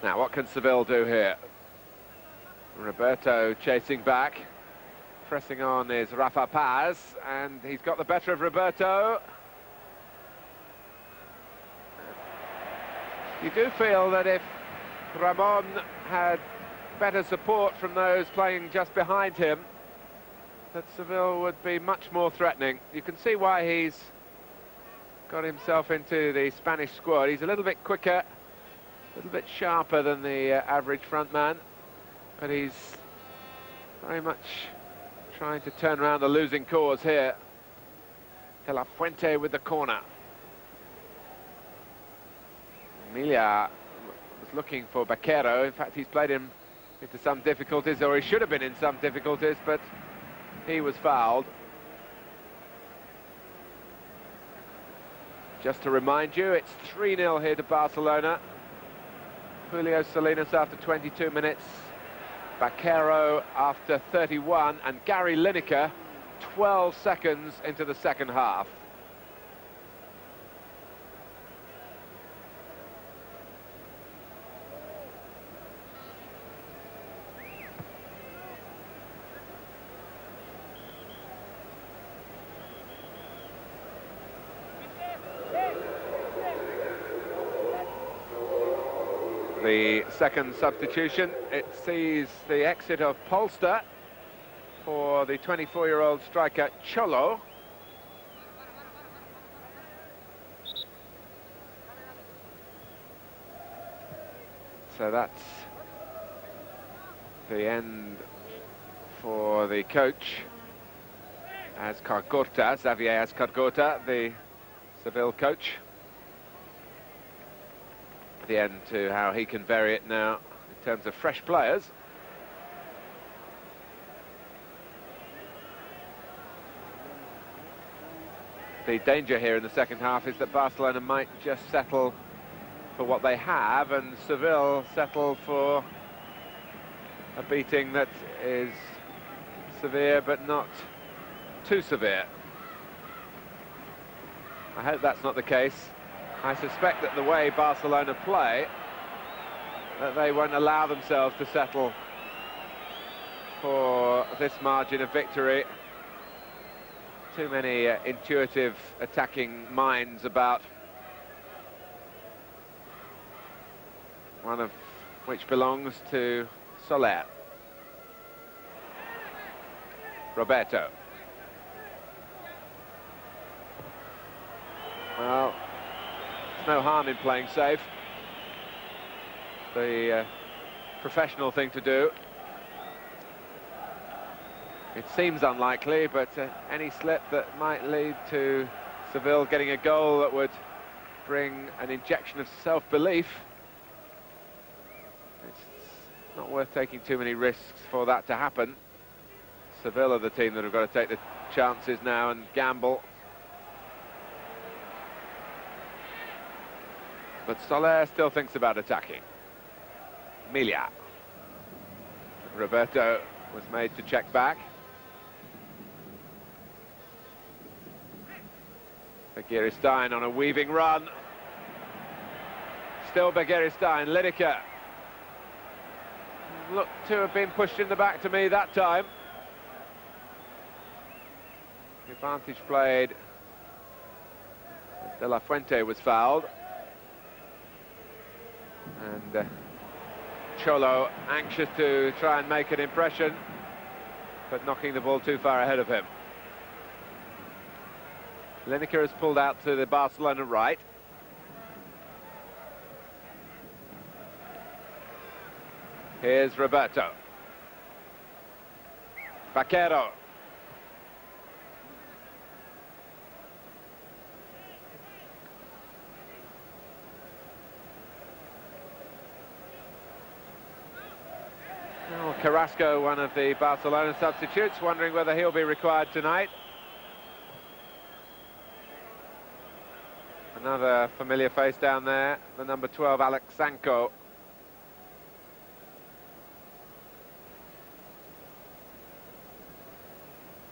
Now, what can Seville do here? Roberto chasing back. Pressing on is Rafa Paz, and he's got the better of Roberto. You do feel that if Ramon had better support from those playing just behind him, that Seville would be much more threatening. You can see why he's got himself into the Spanish squad. He's a little bit quicker, a little bit sharper than the average front man, but he's very much trying to turn around the losing cause here. De La Fuente with the corner. Emilia was looking for Vaquero. In fact, he's played him into some difficulties, or he should have been in some difficulties, but he was fouled. Just to remind you, it's 3-0 here to Barcelona. Julio Salinas after 22 minutes, Baquero after 31, and Gary Lineker 12 seconds into the second half. The second substitution, it sees the exit of Polster for the 24-year-old striker Cholo. So that's the end for the coach, Xavier Azcargorta, the Seville coach. The end to how he can vary it now in terms of fresh players. The danger here in the second half is that Barcelona might just settle for what they have, and Seville settle for a beating that is severe but not too severe. I hope that's not the case. I suspect that the way Barcelona play, that they won't allow themselves to settle for this margin of victory. Too many intuitive attacking minds about, one of which belongs to Soler. Roberto. Well, no harm in playing safe. The professional thing to do. It seems unlikely, but any slip that might lead to Seville getting a goal that would bring an injection of self-belief, it's not worth taking too many risks for that to happen. Seville are the team that have got to take the chances now and gamble. But Soler still thinks about attacking. Milia. Roberto was made to check back. Begiristain on a weaving run. Still Begiristain. Lineker looked to have been pushed in the back to me that time. The advantage played. De La Fuente was fouled. And Cholo anxious to try and make an impression, but knocking the ball too far ahead of him. Lineker has pulled out to the Barcelona right. Here's Roberto. Baquero. Well, Carrasco, one of the Barcelona substitutes, wondering whether he'll be required tonight. Another familiar face down there, the number 12, Alex Sanko.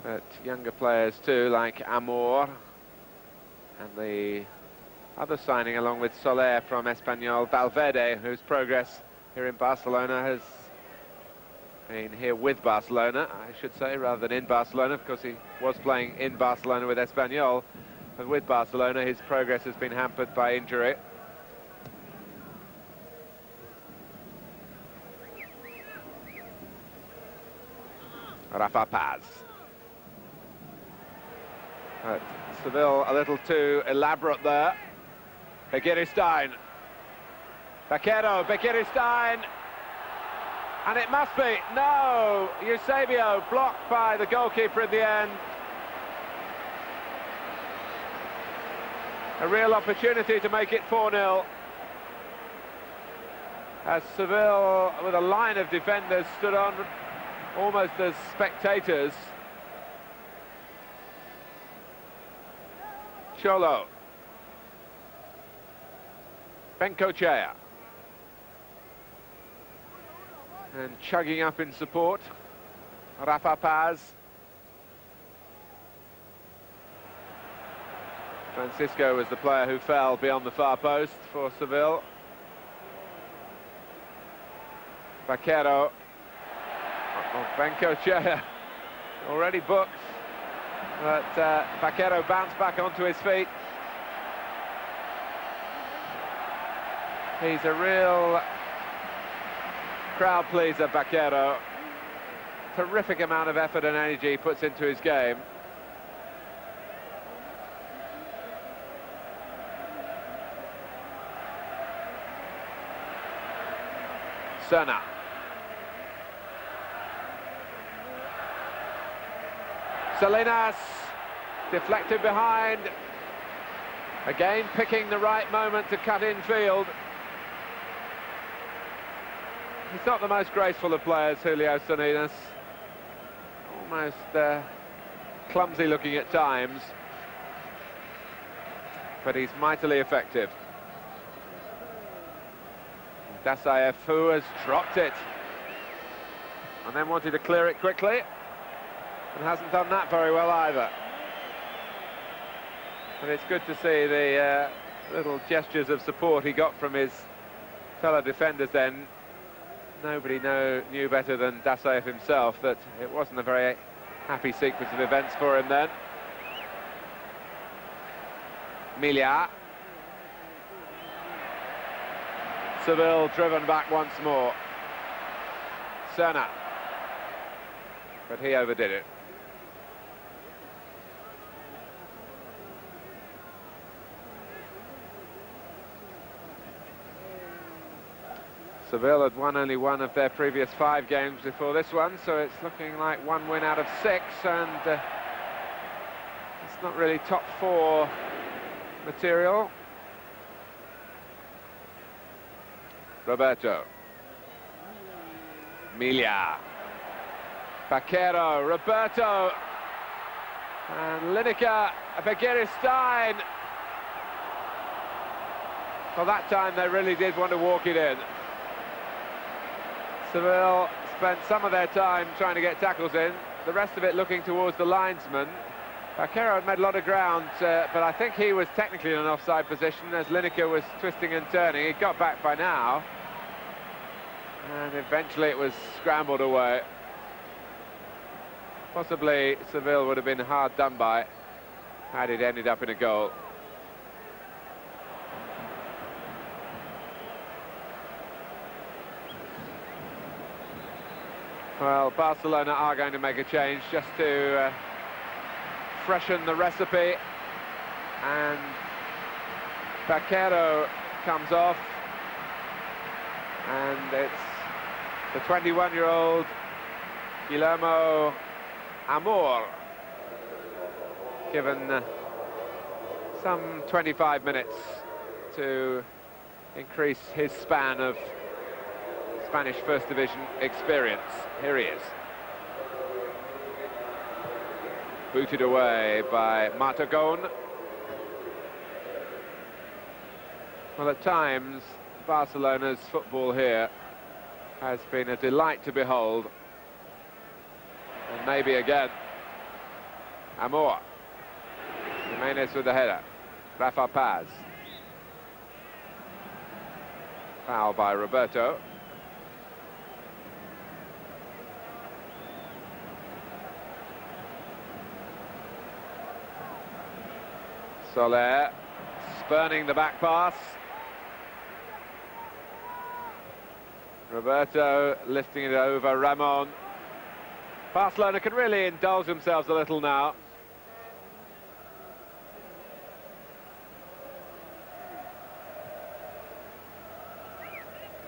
But younger players too, like Amor, and the other signing along with Soler from Espanyol, Valverde, whose progress here in Barcelona has been here with Barcelona, I should say, rather than in Barcelona, because he was playing in Barcelona with Espanyol. But with Barcelona, his progress has been hampered by injury. Rafa Paz. But Seville a little too elaborate there. Begiristain. Baquero, Begiristain. And it must be, no, Eusebio blocked by the goalkeeper in the end. A real opportunity to make it 4-0. as Seville, with a line of defenders, stood on almost as spectators. Cholo. Bencochea. And chugging up in support, Rafa Paz. Francisco was the player who fell beyond the far post for Seville. Vaquero. Bencochea already booked, but Vaquero bounced back onto his feet. He's a real crowd pleaser, Vaquero. Terrific amount of effort and energy he puts into his game. Serna. Salinas, deflected behind. Again, picking the right moment to cut in field. He's not the most graceful of players, Julio Salinas. Almost clumsy looking at times. But he's mightily effective. Dasaev, who has dropped it. And then wanted to clear it quickly. And hasn't done that very well either. And it's good to see the little gestures of support he got from his fellow defenders then. Nobody knew better than Dasaev himself that it wasn't a very happy sequence of events for him then. Milia. Seville driven back once more. Serna. But he overdid it. Seville had won only one of their previous 5 games before this one, so it's looking like 1 win out of 6, and it's not really top 4 material. Roberto. Milia. Vaquero, Roberto. And Lineker, Begiristain. Well, that time they really did want to walk it in. Seville spent some of their time trying to get tackles in, the rest of it looking towards the linesman. Vaquero had made a lot of ground, but I think he was technically in an offside position as Lineker was twisting and turning. He got back by now. And eventually it was scrambled away. Possibly Seville would have been hard done by had it ended up in a goal. Well, Barcelona are going to make a change just to freshen the recipe, and Vaquero comes off, and it's the 21-year-old Guillermo Amor, given some 25 minutes to increase his span of Spanish First Division experience. Here he is. Booted away by Martagon. Well, at times, Barcelona's football here has been a delight to behold. And maybe again. Amor. Jimenez with the header. Rafa Paz. Foul by Roberto. Soler spurning the back pass. Roberto lifting it over Ramon. Barcelona can really indulge themselves a little now.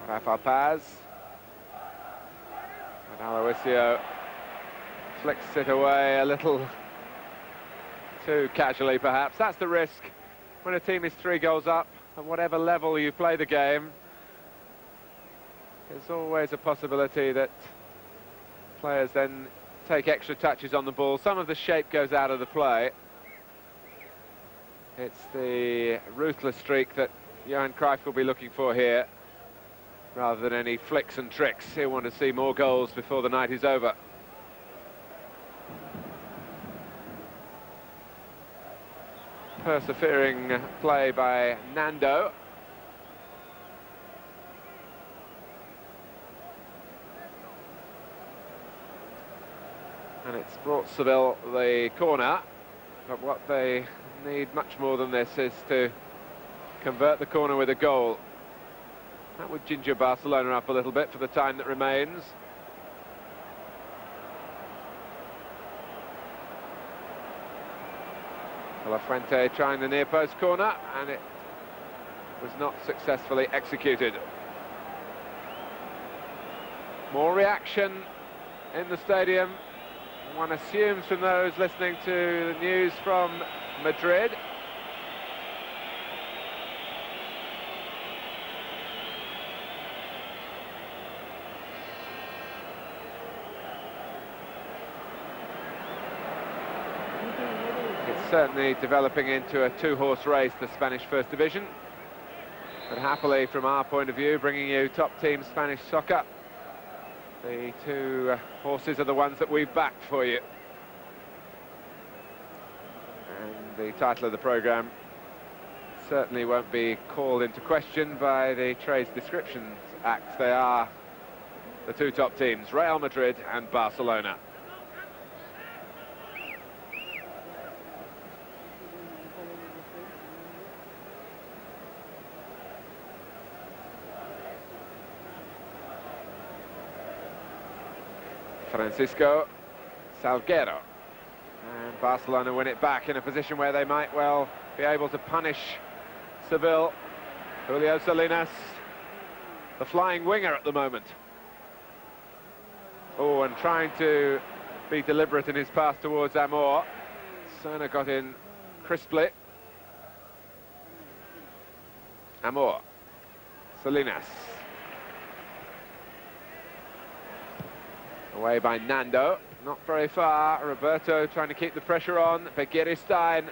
Rafa Paz. And Aloisio flicks it away a little too casually, perhaps. That's the risk when a team is 3 goals up, at whatever level you play the game. There's always a possibility that players then take extra touches on the ball. Some of the shape goes out of the play. It's the ruthless streak that Johan Cruyff will be looking for here, rather than any flicks and tricks. He'll want to see more goals before the night is over. Persevering play by Nando. And it's brought Seville the corner, but what they need much more than this is to convert the corner with a goal. That would ginger Barcelona up a little bit for the time that remains. De La Fuente trying the near post corner, and it was not successfully executed. More reaction in the stadium. One assumes from those listening to the news from Madrid. It's certainly developing into a two-horse race, the Spanish First Division. But happily, from our point of view, bringing you top team Spanish soccer, the two horses are the ones that we've backed for you. And the title of the programme certainly won't be called into question by the Trades Descriptions Act. They are the two top teams, Real Madrid and Barcelona. Francisco Salguero, and Barcelona win it back in a position where they might well be able to punish Seville. Julio Salinas, the flying winger at the moment. Oh, and trying to be deliberate in his pass towards Amor. Serna got in crisply. Amor, Salinas. Away by Nando, not very far. Roberto trying to keep the pressure on. Begiristain,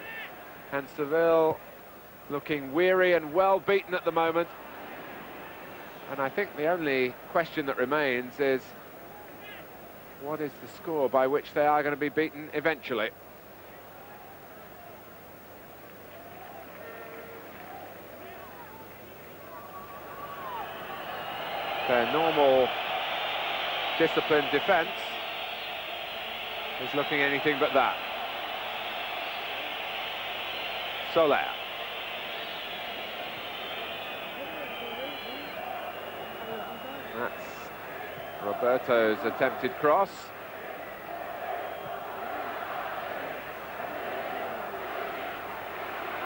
and Seville looking weary and well beaten at the moment. And I think the only question that remains is, what is the score by which they are going to be beaten eventually? Their normal disciplined defence is looking anything but that. Soler. That's Roberto's attempted cross.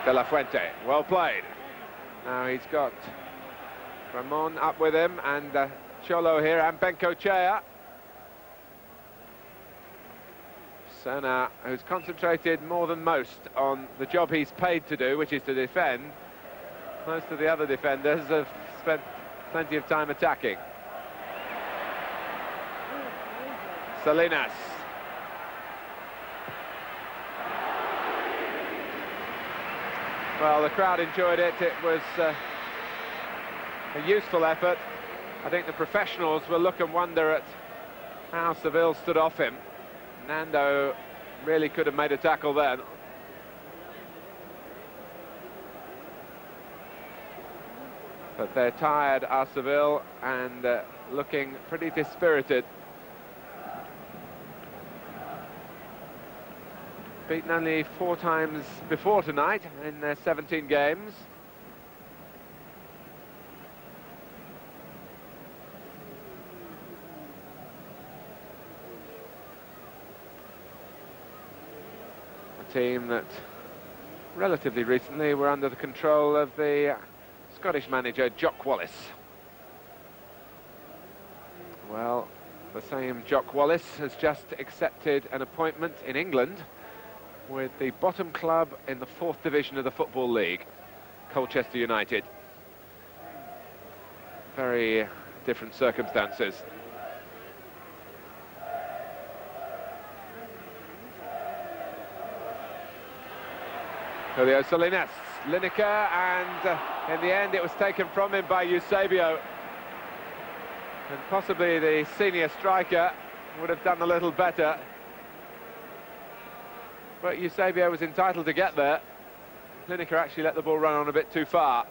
De La Fuente, well played. Now he's got Ramon up with him, and Cholo here, and Bengoechea. Serna, who's concentrated more than most on the job he's paid to do, which is to defend. Most of the other defenders have spent plenty of time attacking. Salinas. Well, the crowd enjoyed it. It was a useful effort. I think the professionals will look and wonder at how Seville stood off him. Nando really could have made a tackle then. But they're tired, are Seville, and looking pretty dispirited. Beaten only 4 times before tonight in their 17 games. Team that relatively recently were under the control of the Scottish manager Jock Wallace. Well, the same Jock Wallace has just accepted an appointment in England with the bottom club in the 4th division of the Football League, Colchester United. Very different circumstances. Julio Salinas, Lineker, and in the end it was taken from him by Eusebio. And possibly the senior striker would have done a little better. But Eusebio was entitled to get there. Lineker actually let the ball run on a bit too far.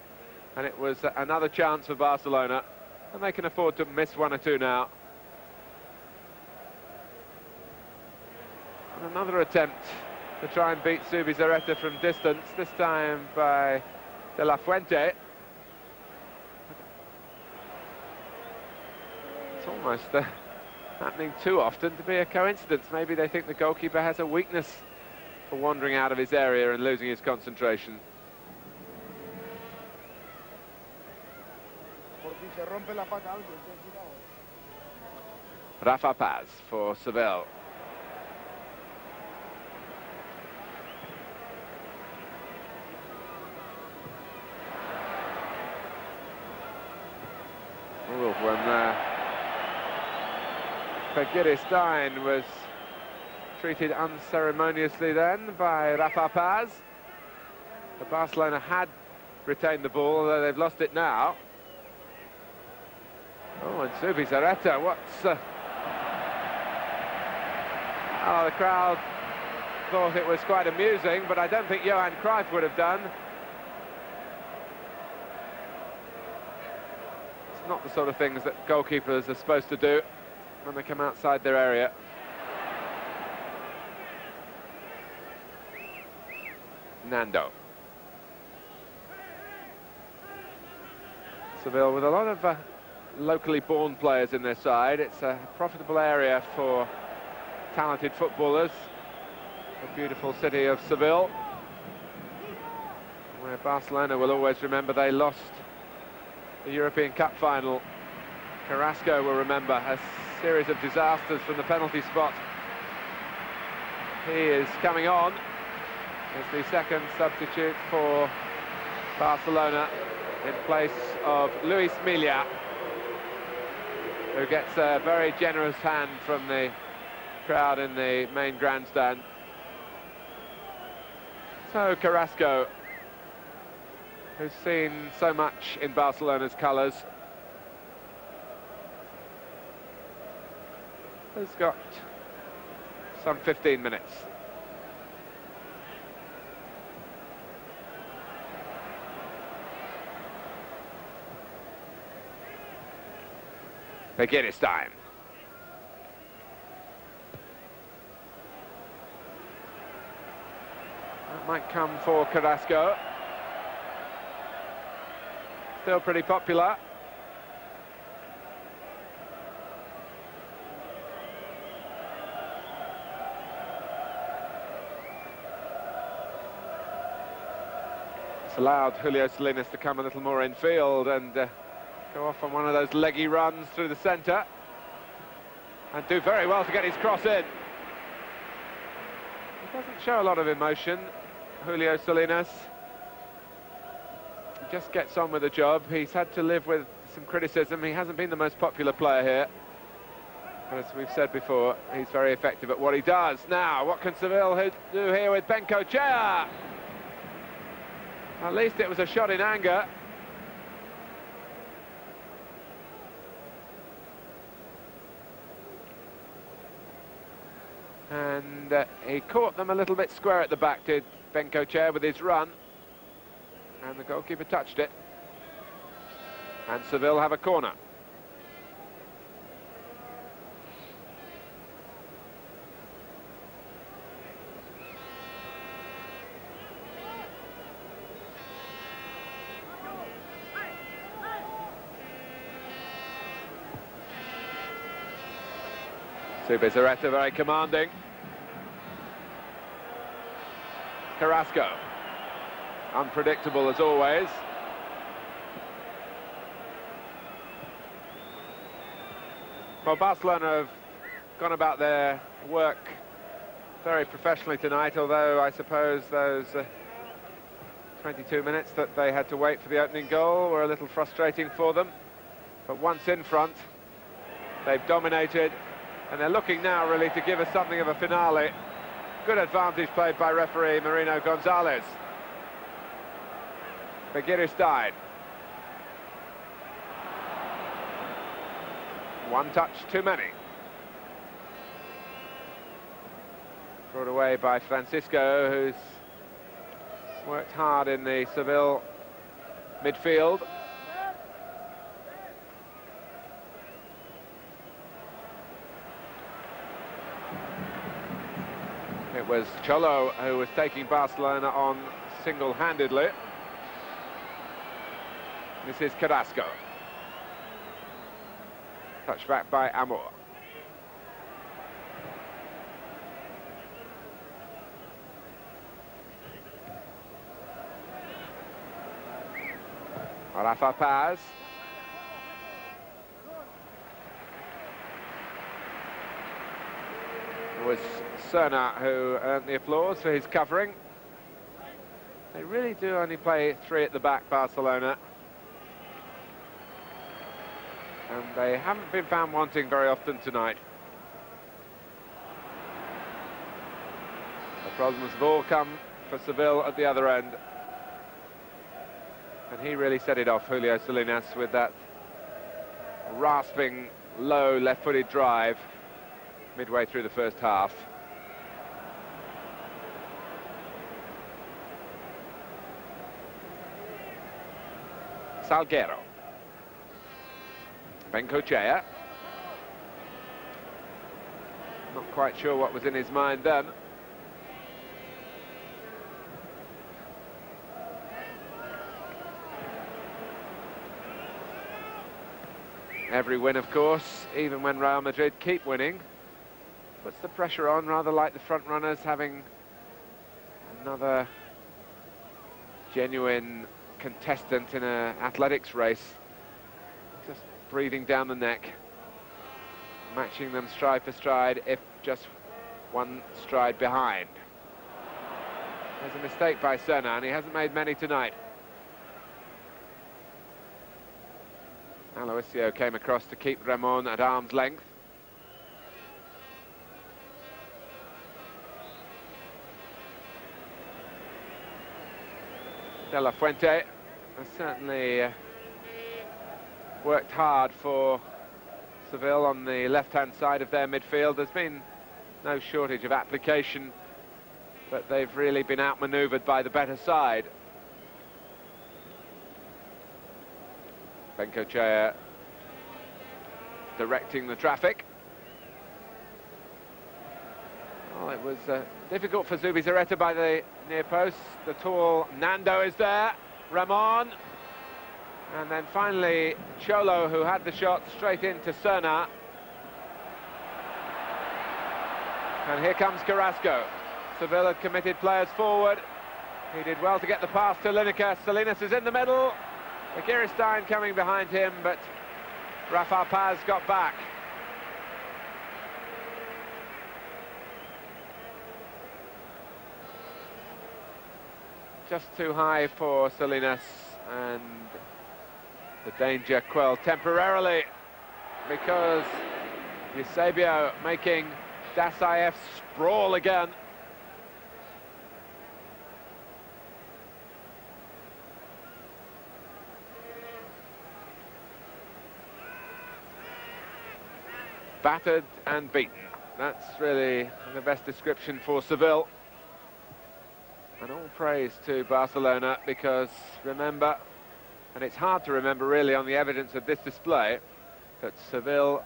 And it was another chance for Barcelona. And they can afford to miss one or two now. And another attempt to try and beat Zubizarreta from distance, this time by De La Fuente. It's almost happening too often to be a coincidence. Maybe they think the goalkeeper has a weakness for wandering out of his area and losing his concentration. Rafa Paz for Seville. When Begiri Stein was treated unceremoniously then by Rafa Paz. But Barcelona had retained the ball, although they've lost it now. Oh, and Zubizarreta, what's... Oh, the crowd thought it was quite amusing, but I don't think Johan Cruyff would have done. It's not the sort of things that goalkeepers are supposed to do when they come outside their area. Nando. Seville with a lot of locally born players in their side. It's a profitable area for talented footballers. The beautiful city of Seville, where Barcelona will always remember they lost the European Cup final. Carrasco will remember a series of disasters from the penalty spot. He is coming on as the second substitute for Barcelona in place of Luis Milla, who gets a very generous hand from the crowd in the main grandstand. So Carrasco, who's seen so much in Barcelona's colours, has got some 15 minutes. Begiri Stein. That might come for Carrasco. Still pretty popular. It's allowed Julio Salinas to come a little more in field and go off on one of those leggy runs through the centre and do very well to get his cross in. He doesn't show a lot of emotion, Julio Salinas. He just gets on with the job. He's had to live with some criticism. He hasn't been the most popular player here. But as we've said before, he's very effective at what he does. Now, what can Seville do here with Bengochea? At least it was a shot in anger. And he caught them a little bit square at the back, did Bengochea, with his run. And the goalkeeper touched it. And Seville have a corner. Zubizarreta very commanding. Carrasco, unpredictable as always. Well, Barcelona have gone about their work very professionally tonight, although I suppose those 22 minutes that they had to wait for the opening goal were a little frustrating for them. But once in front, they've dominated, and they're looking now really to give us something of a finale. Good advantage played by referee Marino Gonzalez. Begiristain. One touch too many. Brought away by Francisco, who's worked hard in the Seville midfield. It was Cholo who was taking Barcelona on single-handedly. This is Carrasco. Touched back by Amor. Rafa Paz. It was Serna who earned the applause for his covering. They really do only play three at the back, Barcelona. And they haven't been found wanting very often tonight. The problems have all come for Seville at the other end. And he really set it off, Julio Salinas, with that rasping, low, left-footed drive midway through the first half. Salguero. Bengochea. Not quite sure what was in his mind then. Every win, of course, even when Real Madrid keep winning, puts the pressure on, rather like the front runners having another genuine contestant in an athletics race, just breathing down the neck, matching them stride for stride, if just one stride behind. There's a mistake by Serna, and he hasn't made many tonight. Aloisio came across to keep Ramon at arm's length. De La Fuente has certainly worked hard for Seville on the left-hand side of their midfield. There's been no shortage of application, but they've really been outmanoeuvred by the better side. Bengochea directing the traffic. Well, it was difficult for Zubizarreta by the near post. The tall Nando is there. Ramon. And then finally Cholo, who had the shot straight into Serna. And here comes Carrasco. Seville had committed players forward. He did well to get the pass to Lineker. Salinas is in the middle. Begiristain coming behind him, but Rafa Paz got back. Just too high for Salinas, and the danger quelled temporarily because Eusebio making Dasaev sprawl again. Battered and beaten. That's really the best description for Seville. And all praise to Barcelona, because remember, and it's hard to remember really on the evidence of this display, that Seville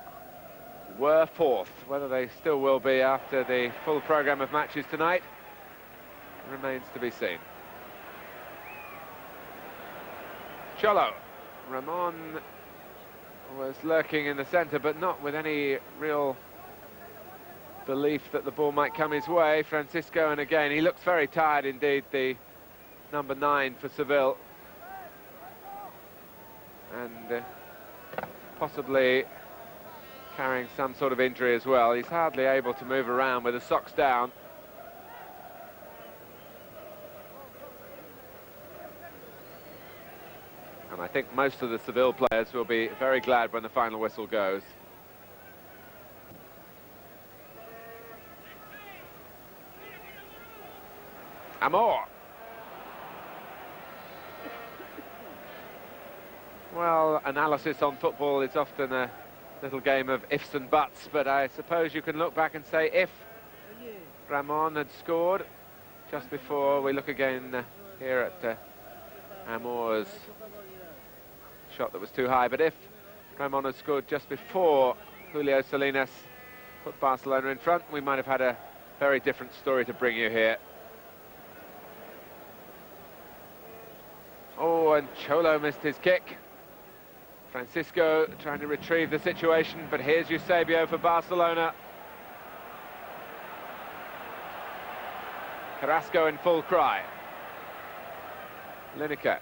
were fourth. Whether they still will be after the full programme of matches tonight remains to be seen. Cholo. Ramon was lurking in the centre, but not with any real belief that the ball might come his way. Francisco, and again, he looks very tired indeed, the number 9 for Seville. And possibly carrying some sort of injury as well. He's hardly able to move around with the socks down. And I think most of the Seville players will be very glad when the final whistle goes. Amor. Well, analysis on football is often a little game of ifs and buts, but I suppose you can look back and say if Ramon had scored just before. We look again here at Amor's shot that was too high, but if Ramon had scored just before Julio Salinas put Barcelona in front, we might have had a very different story to bring you here. Oh, and Cholo missed his kick. Francisco trying to retrieve the situation, but here's Eusebio for Barcelona. Carrasco in full cry. Lineker.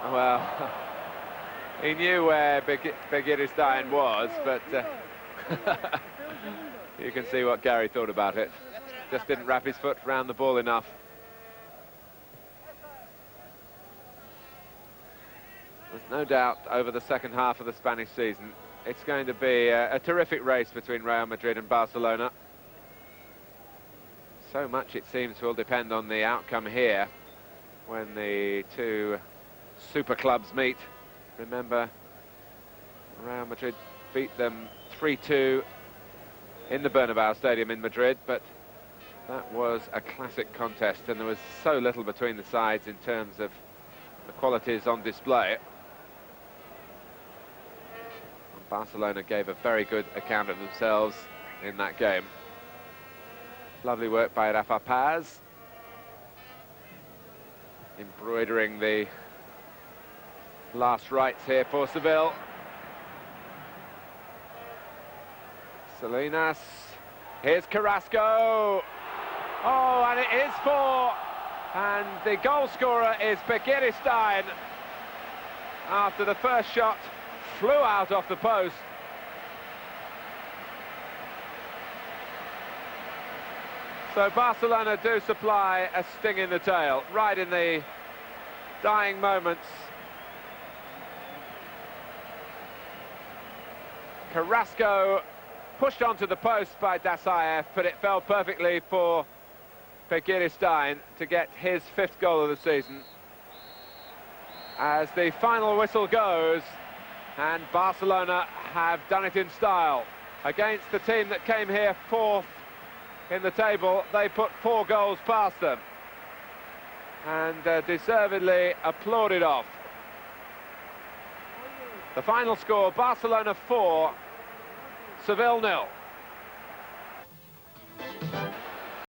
Well, he knew where Begiristain was, but you can see what Gary thought about it. Just didn't wrap his foot around the ball enough. There's no doubt over the second half of the Spanish season, it's going to be a terrific race between Real Madrid and Barcelona. So much, it seems, will depend on the outcome here when the two super clubs meet. Remember, Real Madrid beat them 3-2 in the Bernabeu Stadium in Madrid, but that was a classic contest, and there was so little between the sides in terms of the qualities on display. Barcelona gave a very good account of themselves in that game. Lovely work by Rafa Paz, embroidering the last rites here for Seville. Salinas, here's Carrasco. Oh, and it is 4, and the goal scorer is Begiristain. After the first shot flew out off the post. So Barcelona do supply a sting in the tail, right in the dying moments. Carrasco pushed onto the post by Dasaev, but it fell perfectly for Begiristain to get his 5th goal of the season. As the final whistle goes, and Barcelona have done it in style. Against the team that came here 4th in the table, they put 4 goals past them. And deservedly applauded off. The final score, Barcelona 4, Seville 0.